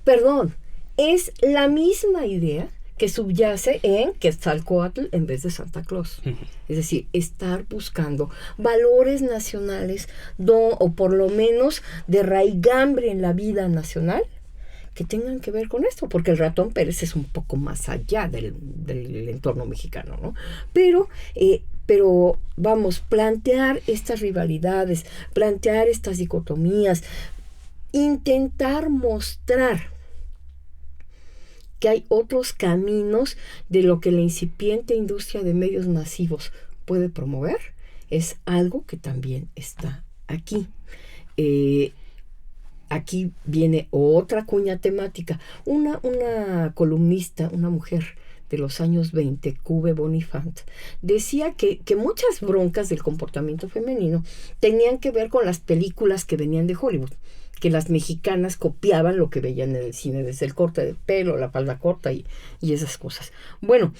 Perdón, es la misma idea que subyace en Quetzalcóatl en vez de Santa Claus. Es decir, estar buscando valores nacionales o por lo menos de raigambre en la vida nacional que tengan que ver con esto, porque el ratón Pérez es un poco más allá del entorno mexicano, ¿no? Pero vamos, plantear estas rivalidades, plantear estas dicotomías, intentar mostrar que hay otros caminos de lo que la incipiente industria de medios masivos puede promover, es algo que también está aquí. Aquí viene otra cuña temática. Una columnista, una mujer de los años 20, Cube Bonifant, decía que muchas broncas del comportamiento femenino tenían que ver con las películas que venían de Hollywood, que las mexicanas copiaban lo que veían en el cine, desde el corte de pelo, la falda corta y esas cosas. Bueno,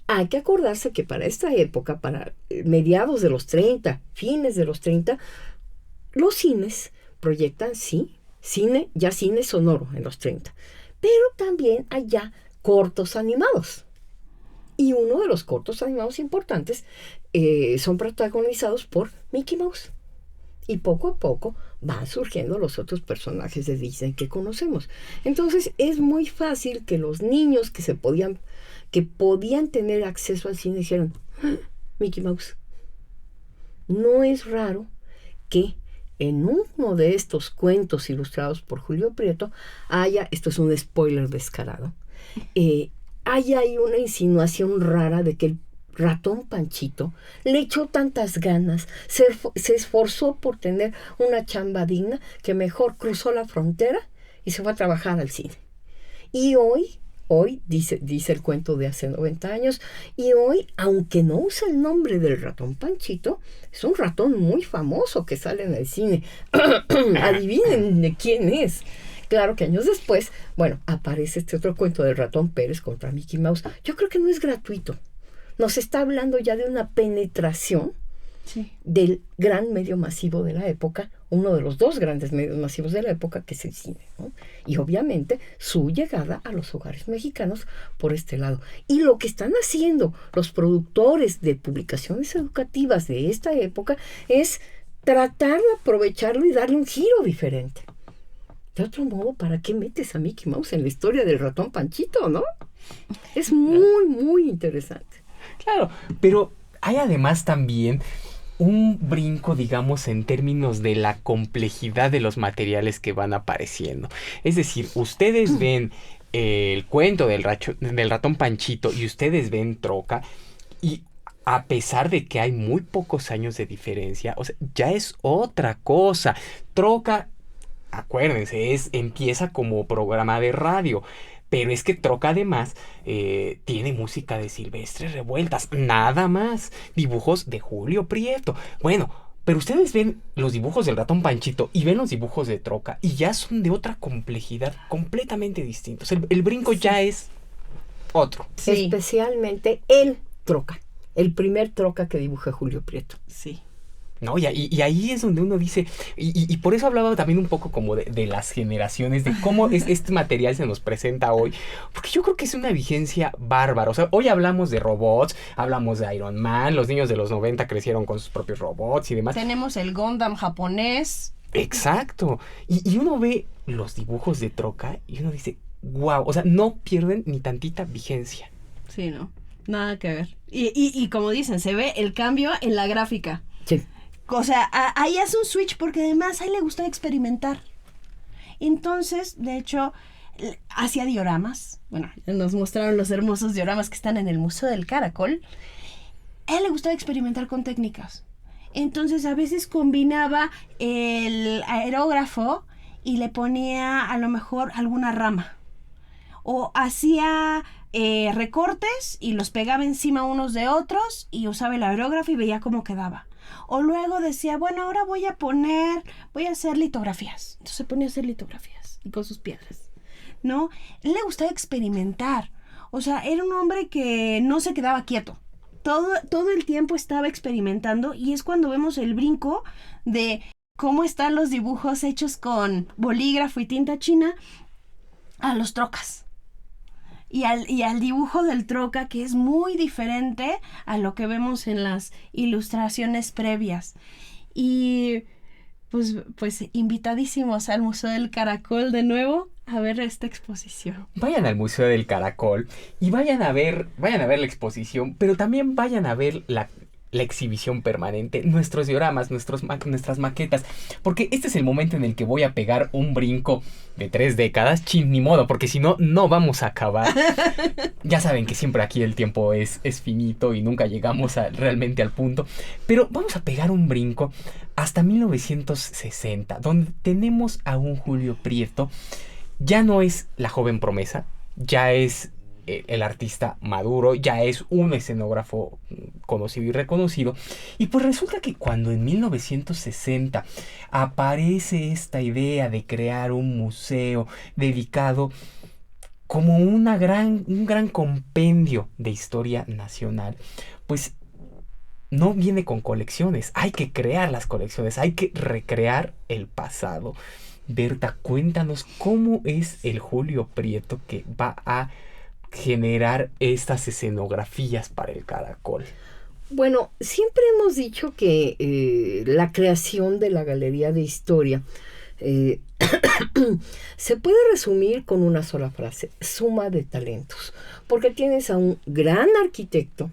hay que acordarse que para esta época, para mediados de los 30, fines de los 30, los cines proyectan, sí, cine sonoro en los 30, pero también hay ya cortos animados. Y uno de los cortos animados importantes son protagonizados por Mickey Mouse. Y poco a poco van surgiendo los otros personajes de Disney que conocemos. Entonces es muy fácil que los niños que podían tener acceso al cine dijeran, Mickey Mouse. No es raro que en uno de estos cuentos ilustrados por Julio Prieto esto es un spoiler descarado, hay ahí una insinuación rara de que el ratón Panchito le echó tantas ganas, se esforzó por tener una chamba digna, que mejor cruzó la frontera y se fue a trabajar al cine. Y hoy dice el cuento de hace 90 años, y hoy, aunque no usa el nombre del ratón Panchito, es un ratón muy famoso que sale en el cine. Adivinen de quién es. Claro que años después, aparece este otro cuento del ratón Pérez contra Mickey Mouse. Yo creo que no es gratuito. Nos está hablando ya de una penetración del gran medio masivo de la época, uno de los dos grandes medios masivos de la época, que es el cine, ¿no? Y obviamente su llegada a los hogares mexicanos por este lado. Y lo que están haciendo los productores de publicaciones educativas de esta época es tratar de aprovecharlo y darle un giro diferente. De otro modo, ¿para qué metes a Mickey Mouse en la historia del ratón Panchito, no? Es muy, muy interesante. Claro, pero hay además también un brinco, digamos, en términos de la complejidad de los materiales que van apareciendo. Es decir, ustedes ven el cuento del ratón Panchito y ustedes ven Troca, y a pesar de que hay muy pocos años de diferencia, o sea, ya es otra cosa. Troca, acuérdense, empieza como programa de radio. Pero es que Troca además tiene música de Silvestre Revueltas, nada más. Dibujos de Julio Prieto. Bueno, pero ustedes ven los dibujos del ratón Panchito y ven los dibujos de Troca y ya son de otra complejidad completamente distintos. El brinco ya es otro. Sí. Especialmente el Troca, el primer Troca que dibuja Julio Prieto. Sí. ¿No? Y ahí es donde uno dice, y por eso hablaba también un poco como de las generaciones, de cómo este material se nos presenta hoy, porque yo creo que es una vigencia bárbara. O sea, hoy hablamos de robots, hablamos de Iron Man, los niños de los 90 crecieron con sus propios robots y demás. Tenemos el Gundam japonés. Exacto. Y uno ve los dibujos de Troca y uno dice, wow, o sea, no pierden ni tantita vigencia. Sí, ¿no? Nada que ver. Y como dicen, se ve el cambio en la gráfica. Sí. O sea, ahí hace un switch porque además a él le gusta experimentar. Entonces, de hecho, hacía dioramas. Bueno, nos mostraron los hermosos dioramas que están en el Museo del Caracol. A él le gustaba experimentar con técnicas. Entonces, a veces combinaba el aerógrafo y le ponía a lo mejor alguna rama. O hacía recortes y los pegaba encima unos de otros y usaba el aerógrafo y veía cómo quedaba. O luego decía, bueno, ahora voy a hacer litografías. Entonces se ponía a hacer litografías y con sus piedras. ¿no? Él le gustaba experimentar. O sea, era un hombre que no se quedaba quieto. Todo el tiempo estaba experimentando, y es cuando vemos el brinco de cómo están los dibujos hechos con bolígrafo y tinta china a los trocas. Y al dibujo del troca, que es muy diferente a lo que vemos en las ilustraciones previas. Y pues invitadísimos al Museo del Caracol de nuevo a ver esta exposición. Vayan al Museo del Caracol y vayan a ver la exposición, pero también vayan a ver la exhibición permanente, nuestros dioramas, nuestras maquetas, porque este es el momento en el que voy a pegar un brinco de 3 décadas, ni modo, porque si no, no vamos a acabar. Ya saben que siempre aquí el tiempo es finito y nunca llegamos realmente al punto, pero vamos a pegar un brinco hasta 1960, donde tenemos a un Julio Prieto. Ya no es la joven promesa, ya es el artista maduro, ya es un escenógrafo conocido y reconocido. Y pues resulta que cuando en 1960 aparece esta idea de crear un museo dedicado como un gran compendio de historia nacional, pues no viene con colecciones, hay que crear las colecciones, hay que recrear el pasado. Berta, cuéntanos cómo es el Julio Prieto que va a generar estas escenografías para el Caracol. Bueno, siempre hemos dicho que la creación de la Galería de Historia se puede resumir con una sola frase: suma de talentos, porque tienes a un gran arquitecto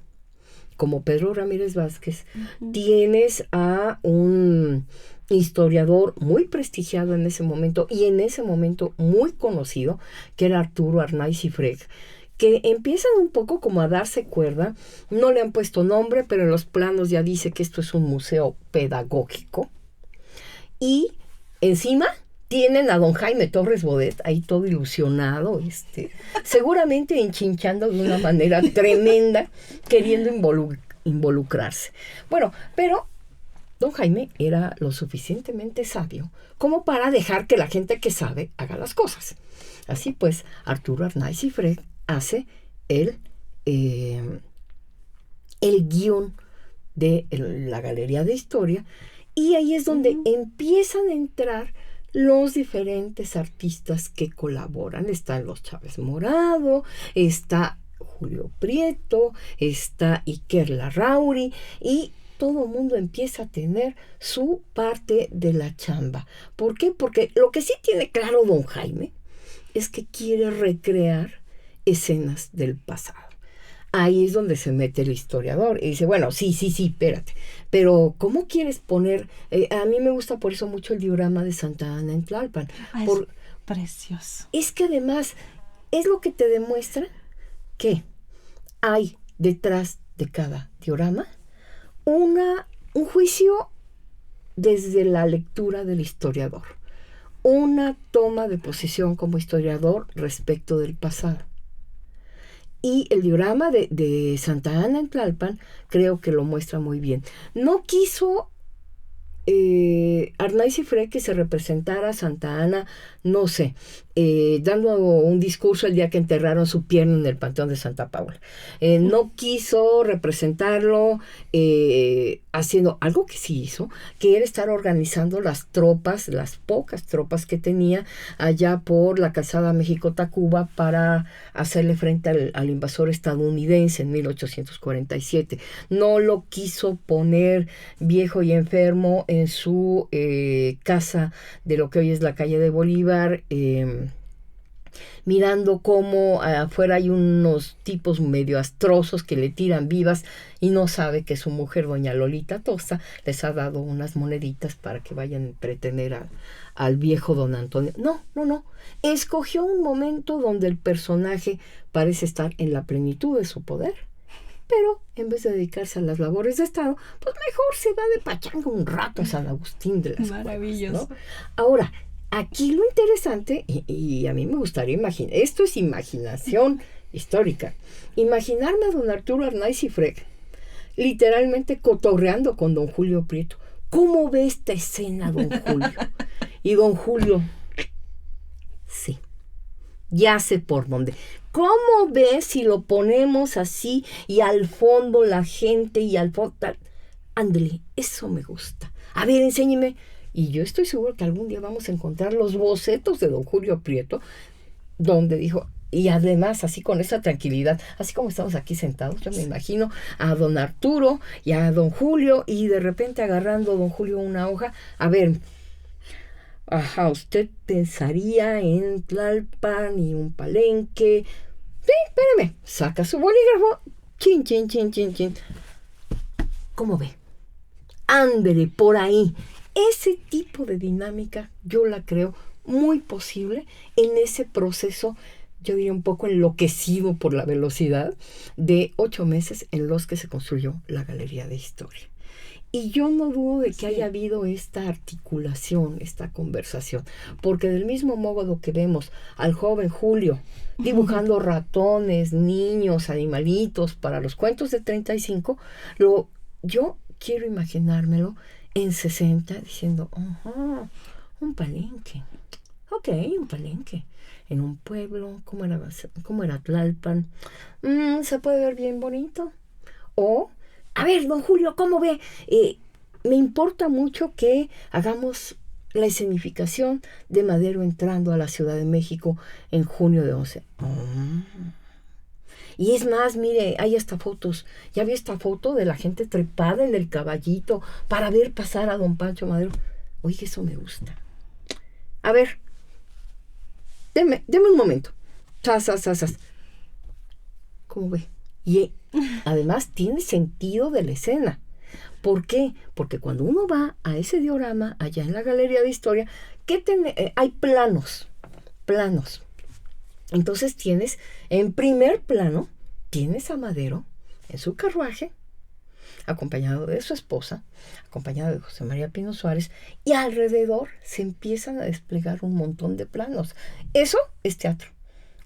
como Pedro Ramírez Vázquez, tienes a un historiador muy prestigiado en ese momento, y en ese momento muy conocido, que era Arturo Arnaiz y Freg, que empiezan un poco como a darse cuerda. No le han puesto nombre, pero en los planos ya dice que esto es un museo pedagógico. Y encima tienen a don Jaime Torres Bodet ahí todo ilusionado, seguramente enchinchando de una manera tremenda, queriendo involucrarse. Bueno, pero don Jaime era lo suficientemente sabio como para dejar que la gente que sabe haga las cosas. Así pues, Arturo Arnaiz y Freg hace el guión de la Galería de Historia, y ahí es donde empiezan a entrar los diferentes artistas que colaboran. Están los Chávez Morado, está Julio Prieto, está Iker Larrauri, y todo el mundo empieza a tener su parte de la chamba. ¿Por qué? Porque lo que sí tiene claro don Jaime es que quiere recrear escenas del pasado. Ahí es donde se mete el historiador y dice, bueno, sí, espérate, pero ¿cómo quieres poner? A mí me gusta por eso mucho el diorama de Santa Ana en Tlalpan. Es precioso. Es que además es lo que te demuestra que hay detrás de cada diorama un juicio desde la lectura del historiador, una toma de posición como historiador respecto del pasado. Y el diorama de Santa Ana en Tlalpan creo que lo muestra muy bien. No quiso Arnaiz y Freg que se representara a Santa Ana, no sé, dando un discurso el día que enterraron su pierna en el Panteón de Santa Paula. No quiso representarlo haciendo algo que sí hizo, que era estar organizando las tropas, las pocas tropas que tenía allá por la calzada México-Tacuba para hacerle frente al invasor estadounidense en 1847. No lo quiso poner viejo y enfermo en su casa de lo que hoy es la calle de Bolívar, mirando cómo afuera hay unos tipos medio astrosos que le tiran vivas, y no sabe que su mujer, doña Lolita Tosta, les ha dado unas moneditas para que vayan a entretener al viejo don Antonio. No. Escogió un momento donde el personaje parece estar en la plenitud de su poder, pero en vez de dedicarse a las labores de Estado, pues mejor se va de pachanga un rato a San Agustín de las Maravilloso. Cuevas, ¿no? Ahora, aquí lo interesante, y a mí me gustaría imaginar, esto es imaginación histórica, imaginarme a don Arturo Arnaiz y Freg literalmente cotorreando con don Julio Prieto. ¿Cómo ve esta escena don Julio? Y don Julio, sí, Ya sé por dónde. ¿Cómo ves si lo ponemos así y al fondo la gente y al fondo tal? Ándale, eso me gusta. A ver, enséñeme. Y yo estoy seguro que algún día vamos a encontrar los bocetos de don Julio Prieto, donde dijo, y además así con esa tranquilidad, así como estamos aquí sentados, yo me imagino a don Arturo y a don Julio, y de repente agarrando don Julio una hoja. A ver, ajá, usted pensaría en Tlalpan y un Palenque. Sí, espérame, saca su bolígrafo. Chin, chin, chin, chin, chin. ¿Cómo ve? Ándele, por ahí. Ese tipo de dinámica yo la creo muy posible en ese proceso, yo diría un poco enloquecido por la velocidad, de 8 meses en los que se construyó la Galería de Historia. Y yo no dudo de que haya habido esta articulación, esta conversación, porque del mismo modo que vemos al joven Julio dibujando ratones, niños, animalitos para los cuentos de 35, yo quiero imaginármelo en 60 diciendo, ajá, un Palenque. Ok, un Palenque. En un pueblo, ¿cómo era Tlalpan? Se puede ver bien bonito. O, a ver, don Julio, ¿cómo ve? Me importa mucho que hagamos la escenificación de Madero entrando a la Ciudad de México en junio de 11. Y es más, mire, hay hasta fotos. Ya vi esta foto de la gente trepada en el caballito para ver pasar a don Pancho Madero. Oye, eso me gusta. A ver, deme un momento. ¿Cómo ve? Y además tiene sentido de la escena. ¿Por qué? Porque cuando uno va a ese diorama, allá en la Galería de Historia, hay planos. Entonces tienes, en primer plano, tienes a Madero en su carruaje, acompañado de su esposa, acompañado de José María Pino Suárez, y alrededor se empiezan a desplegar un montón de planos. Eso es teatro,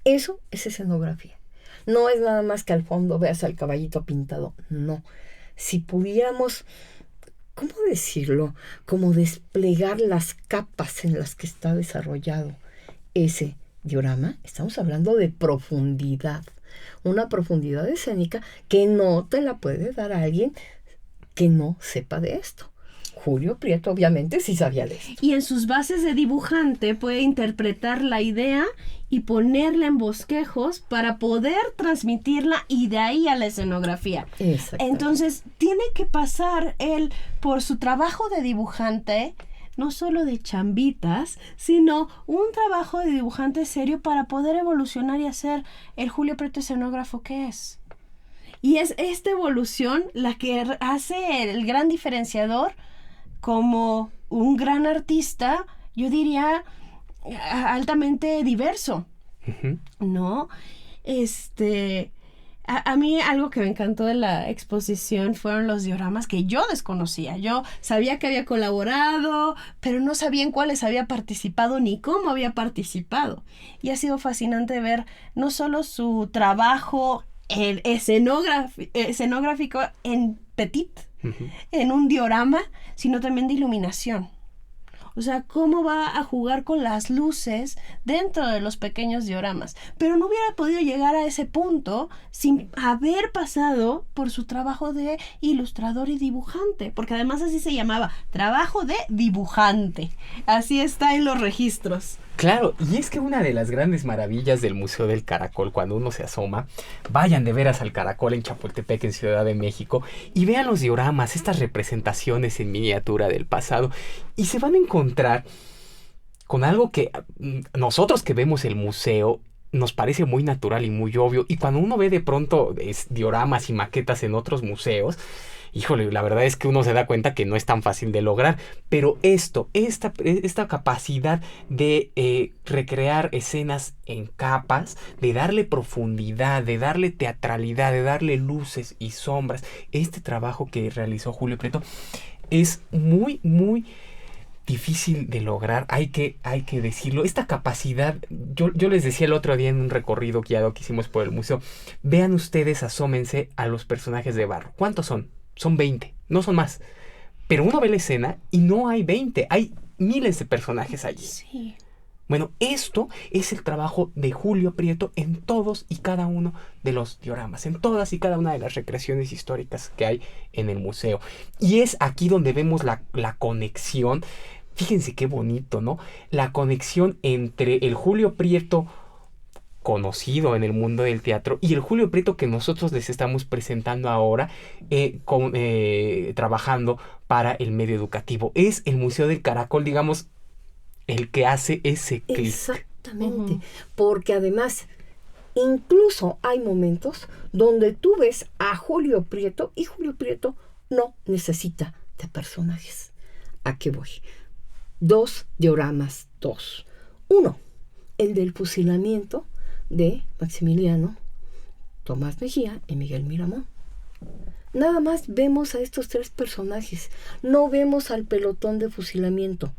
eso es escenografía. No es nada más que al fondo veas al caballito pintado, no. Si pudiéramos, ¿cómo decirlo? Como desplegar las capas en las que está desarrollado ese diorama, estamos hablando de profundidad, una profundidad escénica que no te la puede dar alguien que no sepa de esto. Julio Prieto obviamente sí sabía de esto. Y en sus bases de dibujante puede interpretar la idea y ponerla en bosquejos para poder transmitirla, y de ahí a la escenografía. Entonces tiene que pasar él por su trabajo de dibujante, no solo de chambitas, sino un trabajo de dibujante serio para poder evolucionar y hacer el Julio Prieto escenógrafo que es. Y es esta evolución la que hace el gran diferenciador como un gran artista, yo diría, altamente diverso, ¿no? A mí algo que me encantó de la exposición fueron los dioramas que yo desconocía. Yo sabía que había colaborado, pero no sabía en cuáles había participado ni cómo había participado. Y ha sido fascinante ver no solo su trabajo escenográfico en petit, en un diorama, sino también de iluminación. O sea, cómo va a jugar con las luces dentro de los pequeños dioramas. Pero no hubiera podido llegar a ese punto sin haber pasado por su trabajo de ilustrador y dibujante. Porque además así se llamaba, trabajo de dibujante. Así está en los registros. Claro, y es que una de las grandes maravillas del Museo del Caracol, cuando uno se asoma, vayan de veras al Caracol en Chapultepec, en Ciudad de México, y vean los dioramas, estas representaciones en miniatura del pasado, y se van a encontrar con algo que nosotros que vemos el museo nos parece muy natural y muy obvio, y cuando uno ve de pronto dioramas y maquetas en otros museos, híjole, la verdad es que uno se da cuenta que no es tan fácil de lograr, pero esta capacidad de recrear escenas en capas, de darle profundidad, de darle teatralidad, de darle luces y sombras, este trabajo que realizó Julio Prieto es muy, muy difícil de lograr, hay que decirlo. Esta capacidad, yo les decía el otro día en un recorrido guiado que hicimos por el museo, vean ustedes, asómense a los personajes de barro. ¿Cuántos son? Son 20, no son más. Pero uno ve la escena y no hay 20, hay miles de personajes allí. Sí. Bueno, esto es el trabajo de Julio Prieto en todos y cada uno de los dioramas, en todas y cada una de las recreaciones históricas que hay en el museo. Y es aquí donde vemos la conexión. Fíjense qué bonito, ¿no? La conexión entre el Julio Prieto conocido en el mundo del teatro y el Julio Prieto que nosotros les estamos presentando ahora, trabajando para el medio educativo. Es el Museo del Caracol, digamos, el que hace ese clic. Exactamente, porque además incluso hay momentos donde tú ves a Julio Prieto y Julio Prieto no necesita de personajes. ¿A qué voy? 2 dioramas, 2. 1, el del fusilamiento de Maximiliano, Tomás Mejía y Miguel Miramón. Nada más vemos a estos 3 personajes, no vemos al pelotón de fusilamiento.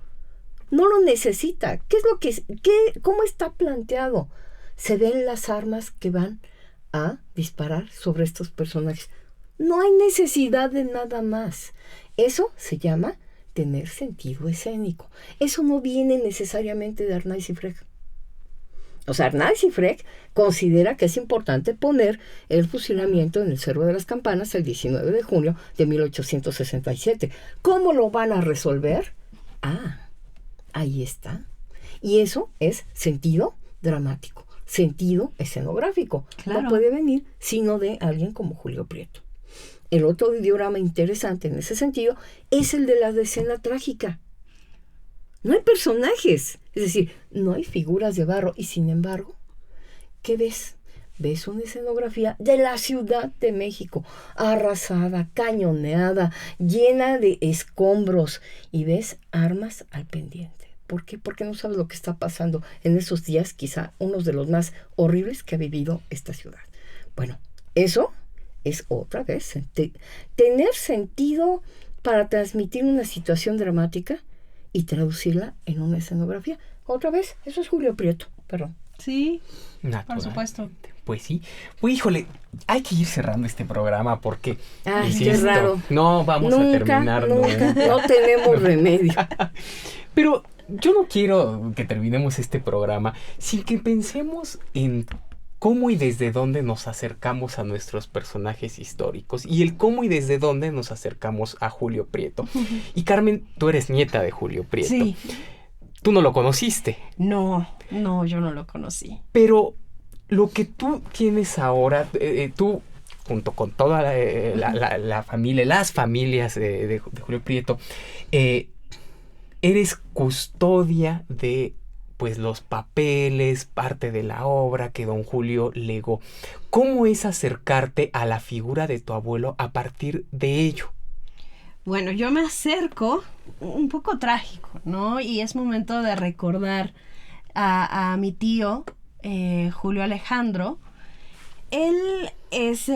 No lo necesita. ¿Cómo está planteado? Se ven las armas que van a disparar sobre estos personajes. No hay necesidad de nada más. Eso se llama tener sentido escénico. Eso no viene necesariamente de Arnaiz y Freg. O sea, Arnaiz y Freg considera que es importante poner el fusilamiento en el Cerro de las Campanas el 19 de junio de 1867. ¿Cómo lo van a resolver? Ahí está. Y eso es sentido dramático, sentido escenográfico. Claro. No puede venir sino de alguien como Julio Prieto. El otro diorama interesante en ese sentido es el de la escena trágica. No hay personajes, es decir, no hay figuras de barro. Y sin embargo, ¿qué ves? Ves una escenografía de la Ciudad de México, arrasada, cañoneada, llena de escombros, y ves armas al pendiente. ¿Por qué? Porque no sabes lo que está pasando en esos días, quizá unos de los más horribles que ha vivido esta ciudad. Bueno, eso es otra vez tener sentido para transmitir una situación dramática y traducirla en una escenografía. Otra vez, eso es Julio Prieto, perdón. Sí, Natural. por supuesto. Pues sí. Pues híjole, hay que ir cerrando este programa porque, Ay, insisto, qué raro. no vamos a terminar Nunca, nunca. no tenemos remedio. Pero yo no quiero que terminemos este programa sin que pensemos en cómo y desde dónde nos acercamos a nuestros personajes históricos y el cómo y desde dónde nos acercamos a Julio Prieto. Y Carmen, tú eres nieta de Julio Prieto. Sí. Tú no lo conociste. No, yo no lo conocí. Pero lo que tú tienes ahora, tú junto con toda la familia, las familias de Julio Prieto, eres custodia de pues los papeles, parte de la obra que don Julio legó. ¿Cómo es acercarte a la figura de tu abuelo a partir de ello? Bueno, yo me acerco un poco trágico, ¿no? Y es momento de recordar a mi tío, Julio Alejandro. Él es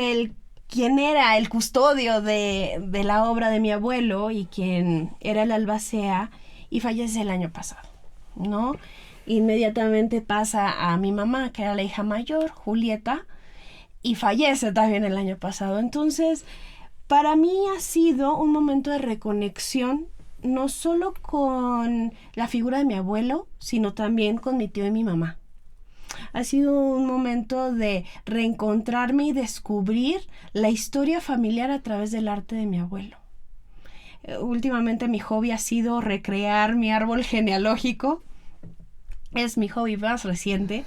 quien era el custodio de la obra de mi abuelo y quien era el albacea, y fallece el año pasado, ¿no? Inmediatamente pasa a mi mamá, que era la hija mayor, Julieta, y fallece también el año pasado. Entonces, para mí ha sido un momento de reconexión, no solo con la figura de mi abuelo, sino también con mi tío y mi mamá. Ha sido un momento de reencontrarme y descubrir la historia familiar a través del arte de mi abuelo. Últimamente mi hobby ha sido recrear mi árbol genealógico. Es mi hobby más reciente.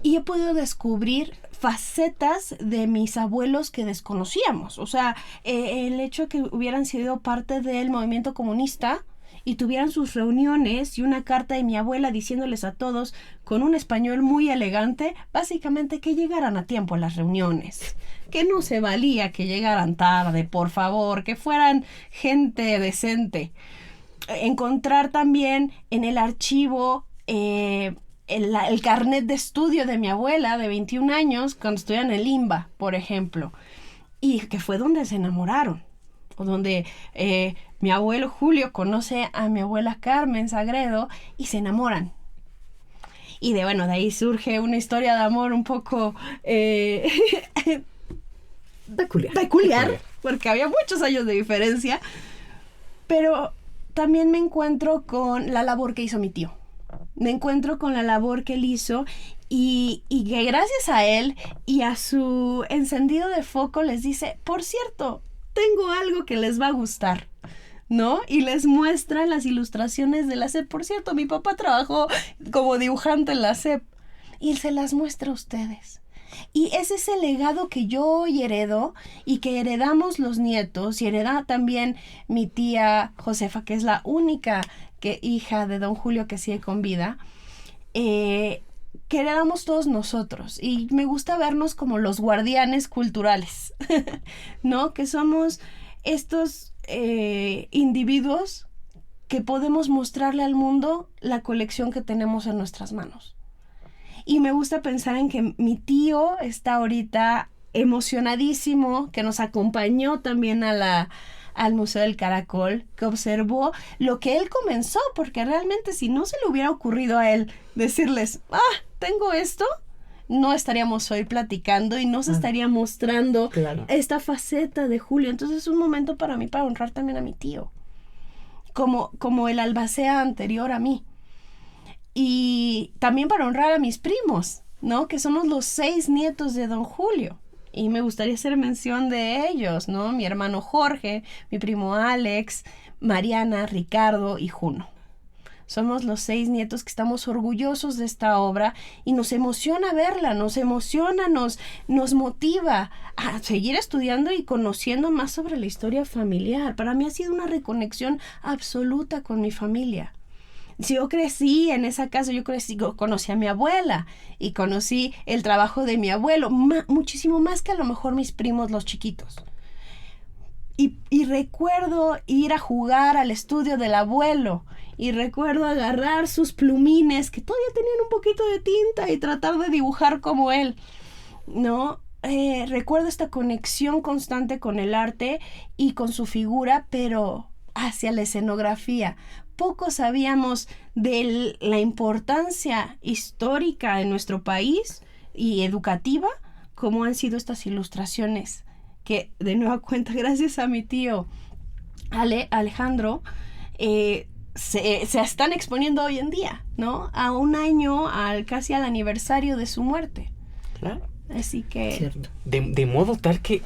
Y he podido descubrir facetas de mis abuelos que desconocíamos. O sea, el hecho de que hubieran sido parte del movimiento comunista y tuvieran sus reuniones y una carta de mi abuela diciéndoles a todos con un español muy elegante, básicamente que llegaran a tiempo a las reuniones, que no se valía que llegaran tarde, por favor, que fueran gente decente. Encontrar también en el archivo el carnet de estudio de mi abuela de 21 años cuando estudiaba en el IMBA, por ejemplo, y que fue donde se enamoraron, o donde mi abuelo Julio conoce a mi abuela Carmen Sagredo y se enamoran. Y de ahí surge una historia de amor un poco peculiar, porque había muchos años de diferencia, pero también me encuentro con la labor que hizo mi tío. me encuentro con la labor que él hizo y que gracias a él y a su encendido de foco les dice, por cierto, tengo algo que les va a gustar, ¿no? Y les muestra las ilustraciones de la SEP. Por cierto, mi papá trabajó como dibujante en la SEP y él se las muestra a ustedes. Y ese es el legado que yo hoy heredo y que heredamos los nietos y hereda también mi tía Josefa, que es la única hija de don Julio que sigue con vida, que heredamos todos nosotros. Y me gusta vernos como los guardianes culturales, ¿no? Que somos estos individuos que podemos mostrarle al mundo la colección que tenemos en nuestras manos. Y me gusta pensar en que mi tío está ahorita emocionadísimo, que nos acompañó también al Museo del Caracol, que observó lo que él comenzó, porque realmente si no se le hubiera ocurrido a él decirles, tengo esto, no estaríamos hoy platicando y no se estaría mostrando esta faceta de Julio. Entonces es un momento para mí para honrar también a mi tío, como el albacea anterior a mí. Y también para honrar a mis primos, ¿no? Que somos los 6 nietos de don Julio. Y me gustaría hacer mención de ellos, ¿no? Mi hermano Jorge, mi primo Alex, Mariana, Ricardo y Juno. Somos los 6 nietos que estamos orgullosos de esta obra y nos emociona verla, nos emociona, nos motiva a seguir estudiando y conociendo más sobre la historia familiar. Para mí ha sido una reconexión absoluta con mi familia. Si yo crecí en esa casa, conocí a mi abuela y conocí el trabajo de mi abuelo, muchísimo más que a lo mejor mis primos los chiquitos. Y recuerdo ir a jugar al estudio del abuelo y recuerdo agarrar sus plumines que todavía tenían un poquito de tinta y tratar de dibujar como él, ¿no? Recuerdo esta conexión constante con el arte y con su figura, pero hacia la escenografía. Poco sabíamos de la importancia histórica en nuestro país y educativa, como han sido estas ilustraciones, que de nueva cuenta, gracias a mi tío Alejandro, se están exponiendo hoy en día, ¿no? A un año, casi al aniversario de su muerte. Claro. Así que... De modo tal que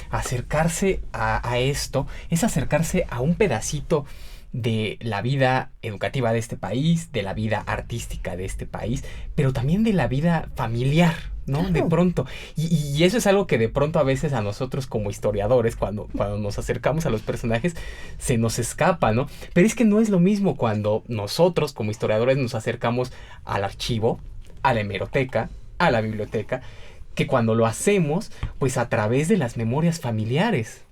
acercarse a esto es acercarse a un pedacito de la vida educativa de este país, de la vida artística de este país, pero también de la vida familiar, ¿no? Claro. De pronto. Y eso es algo que de pronto a veces a nosotros como historiadores, cuando nos acercamos a los personajes, se nos escapa, ¿no? Pero es que no es lo mismo cuando nosotros como historiadores nos acercamos al archivo, a la hemeroteca, a la biblioteca, que cuando lo hacemos, pues a través de las memorias familiares.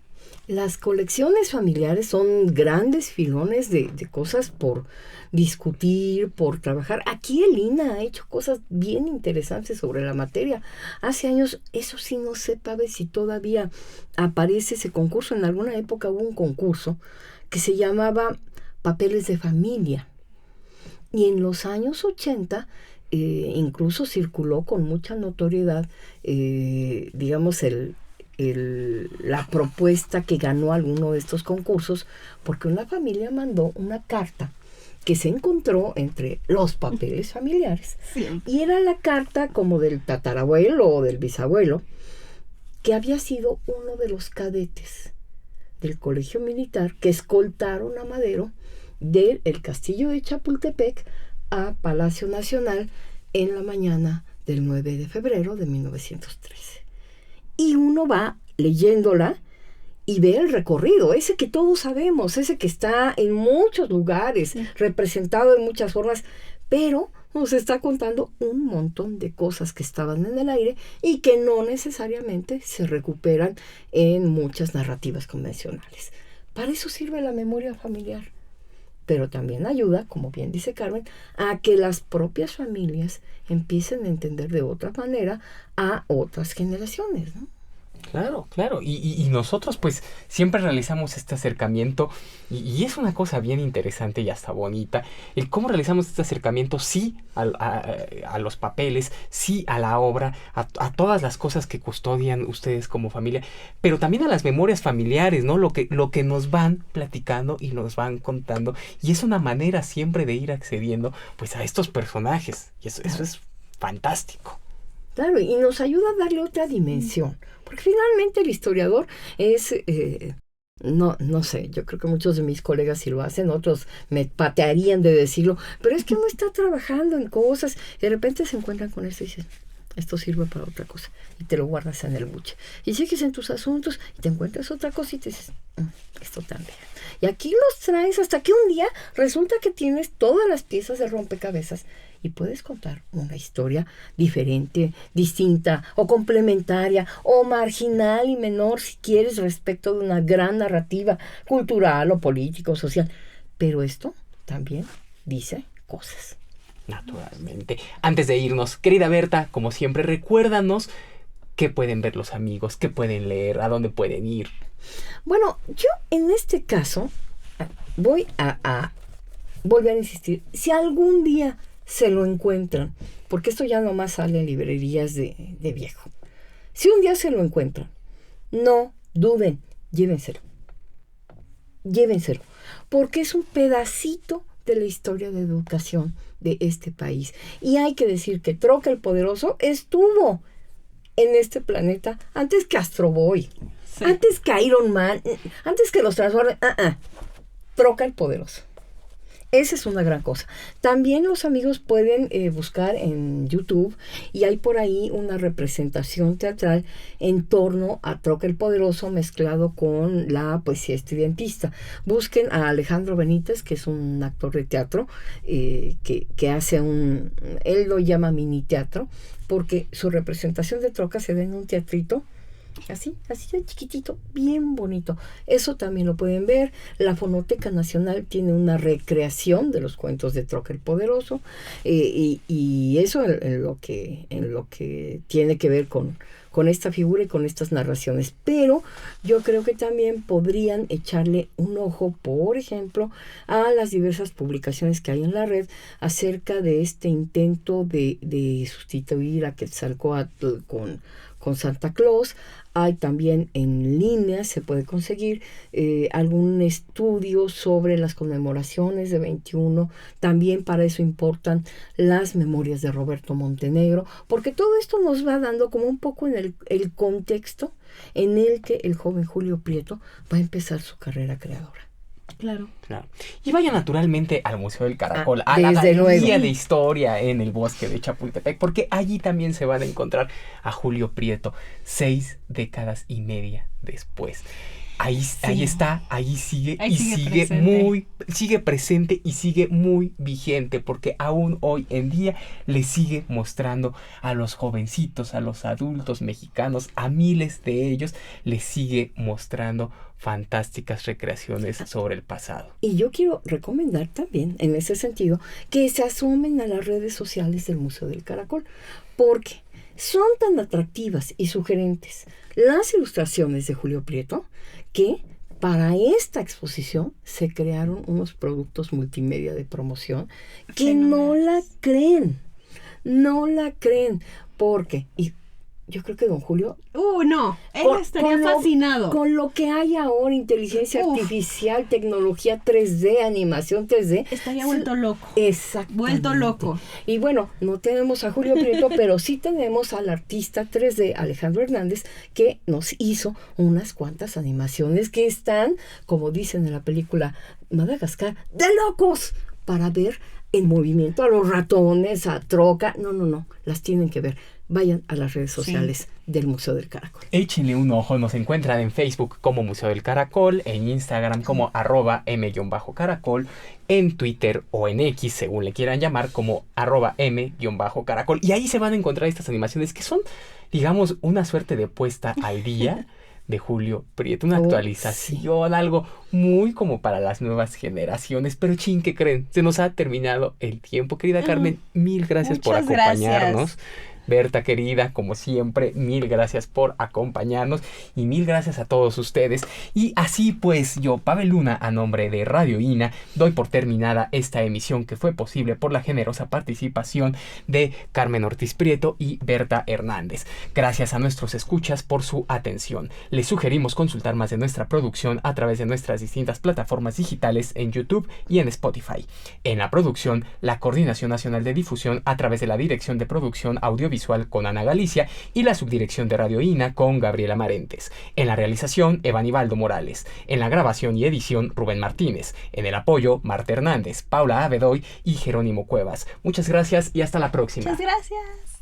Las colecciones familiares son grandes filones de cosas por discutir, por trabajar. Aquí el INA ha hecho cosas bien interesantes sobre la materia. Hace años, eso sí no sé, Pave, si todavía aparece ese concurso. En alguna época hubo un concurso que se llamaba Papeles de Familia. Y en los años 80 incluso circuló con mucha notoriedad, digamos, la propuesta que ganó alguno de estos concursos, porque una familia mandó una carta que se encontró entre los papeles familiares. Sí. Y era la carta como del tatarabuelo o del bisabuelo, que había sido uno de los cadetes del colegio militar que escoltaron a Madero del castillo de Chapultepec a Palacio Nacional en la mañana del 9 de febrero de 1913. Y uno va leyéndola y ve el recorrido, ese que todos sabemos, ese que está en muchos lugares, sí, representado de muchas formas, pero nos está contando un montón de cosas que estaban en el aire y que no necesariamente se recuperan en muchas narrativas convencionales. Para eso sirve la memoria familiar, pero también ayuda, como bien dice Carmen, a que las propias familias empiecen a entender de otra manera a otras generaciones, ¿no? Claro, claro. Y nosotros pues siempre realizamos este acercamiento y es una cosa bien interesante y hasta bonita el cómo realizamos este acercamiento, sí a los papeles, sí a la obra, a todas las cosas que custodian ustedes como familia, pero también a las memorias familiares, ¿no? Lo que nos van platicando y nos van contando, y es una manera siempre de ir accediendo pues a estos personajes, y eso es fantástico. Claro, y nos ayuda a darle otra dimensión, porque finalmente el historiador es, no sé, yo creo que muchos de mis colegas sí lo hacen, otros me patearían de decirlo, pero es que uno está trabajando en cosas, y de repente se encuentran con esto y dicen, esto sirve para otra cosa, y te lo guardas en el buche. Y sigues en tus asuntos y te encuentras otra cosa y te dices, esto también. Y aquí los traes hasta que un día resulta que tienes todas las piezas de rompecabezas y puedes contar una historia diferente, distinta o complementaria o marginal y menor si quieres respecto de una gran narrativa cultural o política o social. Pero esto también dice cosas. Naturalmente. Antes de irnos, querida Berta, como siempre, recuérdanos qué pueden ver los amigos, qué pueden leer, a dónde pueden ir. Bueno, yo en este caso voy a volver a insistir. Si algún día se lo encuentran, porque esto ya nomás sale en librerías de viejo. Si un día se lo encuentran, no duden, llévenselo. Llévenselo, porque es un pedacito de la historia de educación de este país. Y hay que decir que Troca el Poderoso estuvo en este planeta antes que Astro Boy, antes que Iron Man, antes que los Transformers. Troca el Poderoso. Esa es una gran cosa. También los amigos pueden buscar en YouTube y hay por ahí una representación teatral en torno a Troca el Poderoso mezclado con la poesía estridentista. Busquen a Alejandro Benítez, que es un actor de teatro que hace él lo llama mini teatro, porque su representación de Troca se da en un teatrito así chiquitito, bien bonito. Eso también lo pueden ver. La Fonoteca Nacional tiene una recreación de los cuentos de Troca el Poderoso, y eso en lo que tiene que ver con esta figura y con estas narraciones. Pero yo creo que también podrían echarle un ojo, por ejemplo, a las diversas publicaciones que hay en la red acerca de este intento de sustituir a Quetzalcóatl con Santa Claus. Hay también en línea, se puede conseguir algún estudio sobre las conmemoraciones de 21. También para eso importan las memorias de Roberto Montenegro, porque todo esto nos va dando como un poco en el contexto en el que el joven Julio Prieto va a empezar su carrera creadora. Claro. Y vaya naturalmente al Museo del Caracol, a la desde galería luego de historia en el bosque de Chapultepec, porque allí también se van a encontrar a Julio Prieto 6 décadas y media después. Ahí está, ahí sigue sigue presente y sigue muy vigente, porque aún hoy en día le sigue mostrando a los jovencitos, a los adultos mexicanos, a miles de ellos, les sigue mostrando fantásticas recreaciones sobre el pasado. Y yo quiero recomendar también, en ese sentido, que se asomen a las redes sociales del Museo del Caracol, porque son tan atractivas y sugerentes las ilustraciones de Julio Prieto que para esta exposición se crearon unos productos multimedia de promoción que no la creen, porque... Yo creo que don Julio... no, él estaría fascinado. Con lo que hay ahora, inteligencia artificial, tecnología 3D, animación 3D. Estaría vuelto loco. Exactamente. Vuelto loco. Y bueno, no tenemos a Julio Prieto, pero sí tenemos al artista 3D Alejandro Hernández, que nos hizo unas cuantas animaciones que están, como dicen en la película Madagascar, de locos, para ver en movimiento a los ratones, a Troca. No, las tienen que ver. Vayan a las redes sociales del Museo del Caracol. Échenle un ojo, nos encuentran en Facebook como Museo del Caracol, en Instagram como @m_caracol, en Twitter o en X, según le quieran llamar, como @m_caracol. Y ahí se van a encontrar estas animaciones que son, digamos, una suerte de puesta al día de Julio Prieto, una actualización, algo muy como para las nuevas generaciones. Pero ¿qué creen? Se nos ha terminado el tiempo. Querida Carmen, mil gracias por acompañarnos. Berta querida, como siempre, mil gracias por acompañarnos y mil gracias a todos ustedes. Y así pues, yo, Pavel Luna, a nombre de Radio INA, doy por terminada esta emisión que fue posible por la generosa participación de Carmen Ortiz Prieto y Berta Hernández. Gracias a nuestros escuchas por su atención. Les sugerimos consultar más de nuestra producción a través de nuestras distintas plataformas digitales en YouTube y en Spotify. En la producción, la Coordinación Nacional de Difusión a través de la Dirección de Producción Audiovisual con Ana Galicia y la Subdirección de Radio INA con Gabriela Marentes. En la realización, Evanibaldo Morales. En la grabación y edición, Rubén Martínez. En el apoyo, Marta Hernández, Paula Abedoy y Jerónimo Cuevas. Muchas gracias y hasta la próxima. Muchas gracias.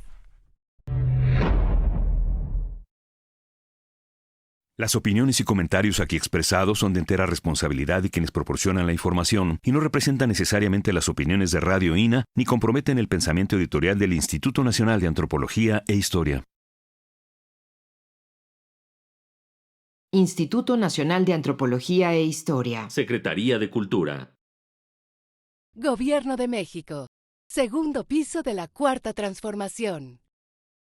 Las opiniones y comentarios aquí expresados son de entera responsabilidad de quienes proporcionan la información y no representan necesariamente las opiniones de Radio INA ni comprometen el pensamiento editorial del Instituto Nacional de Antropología e Historia. Instituto Nacional de Antropología e Historia. Secretaría de Cultura. Gobierno de México. Segundo piso de la Cuarta Transformación.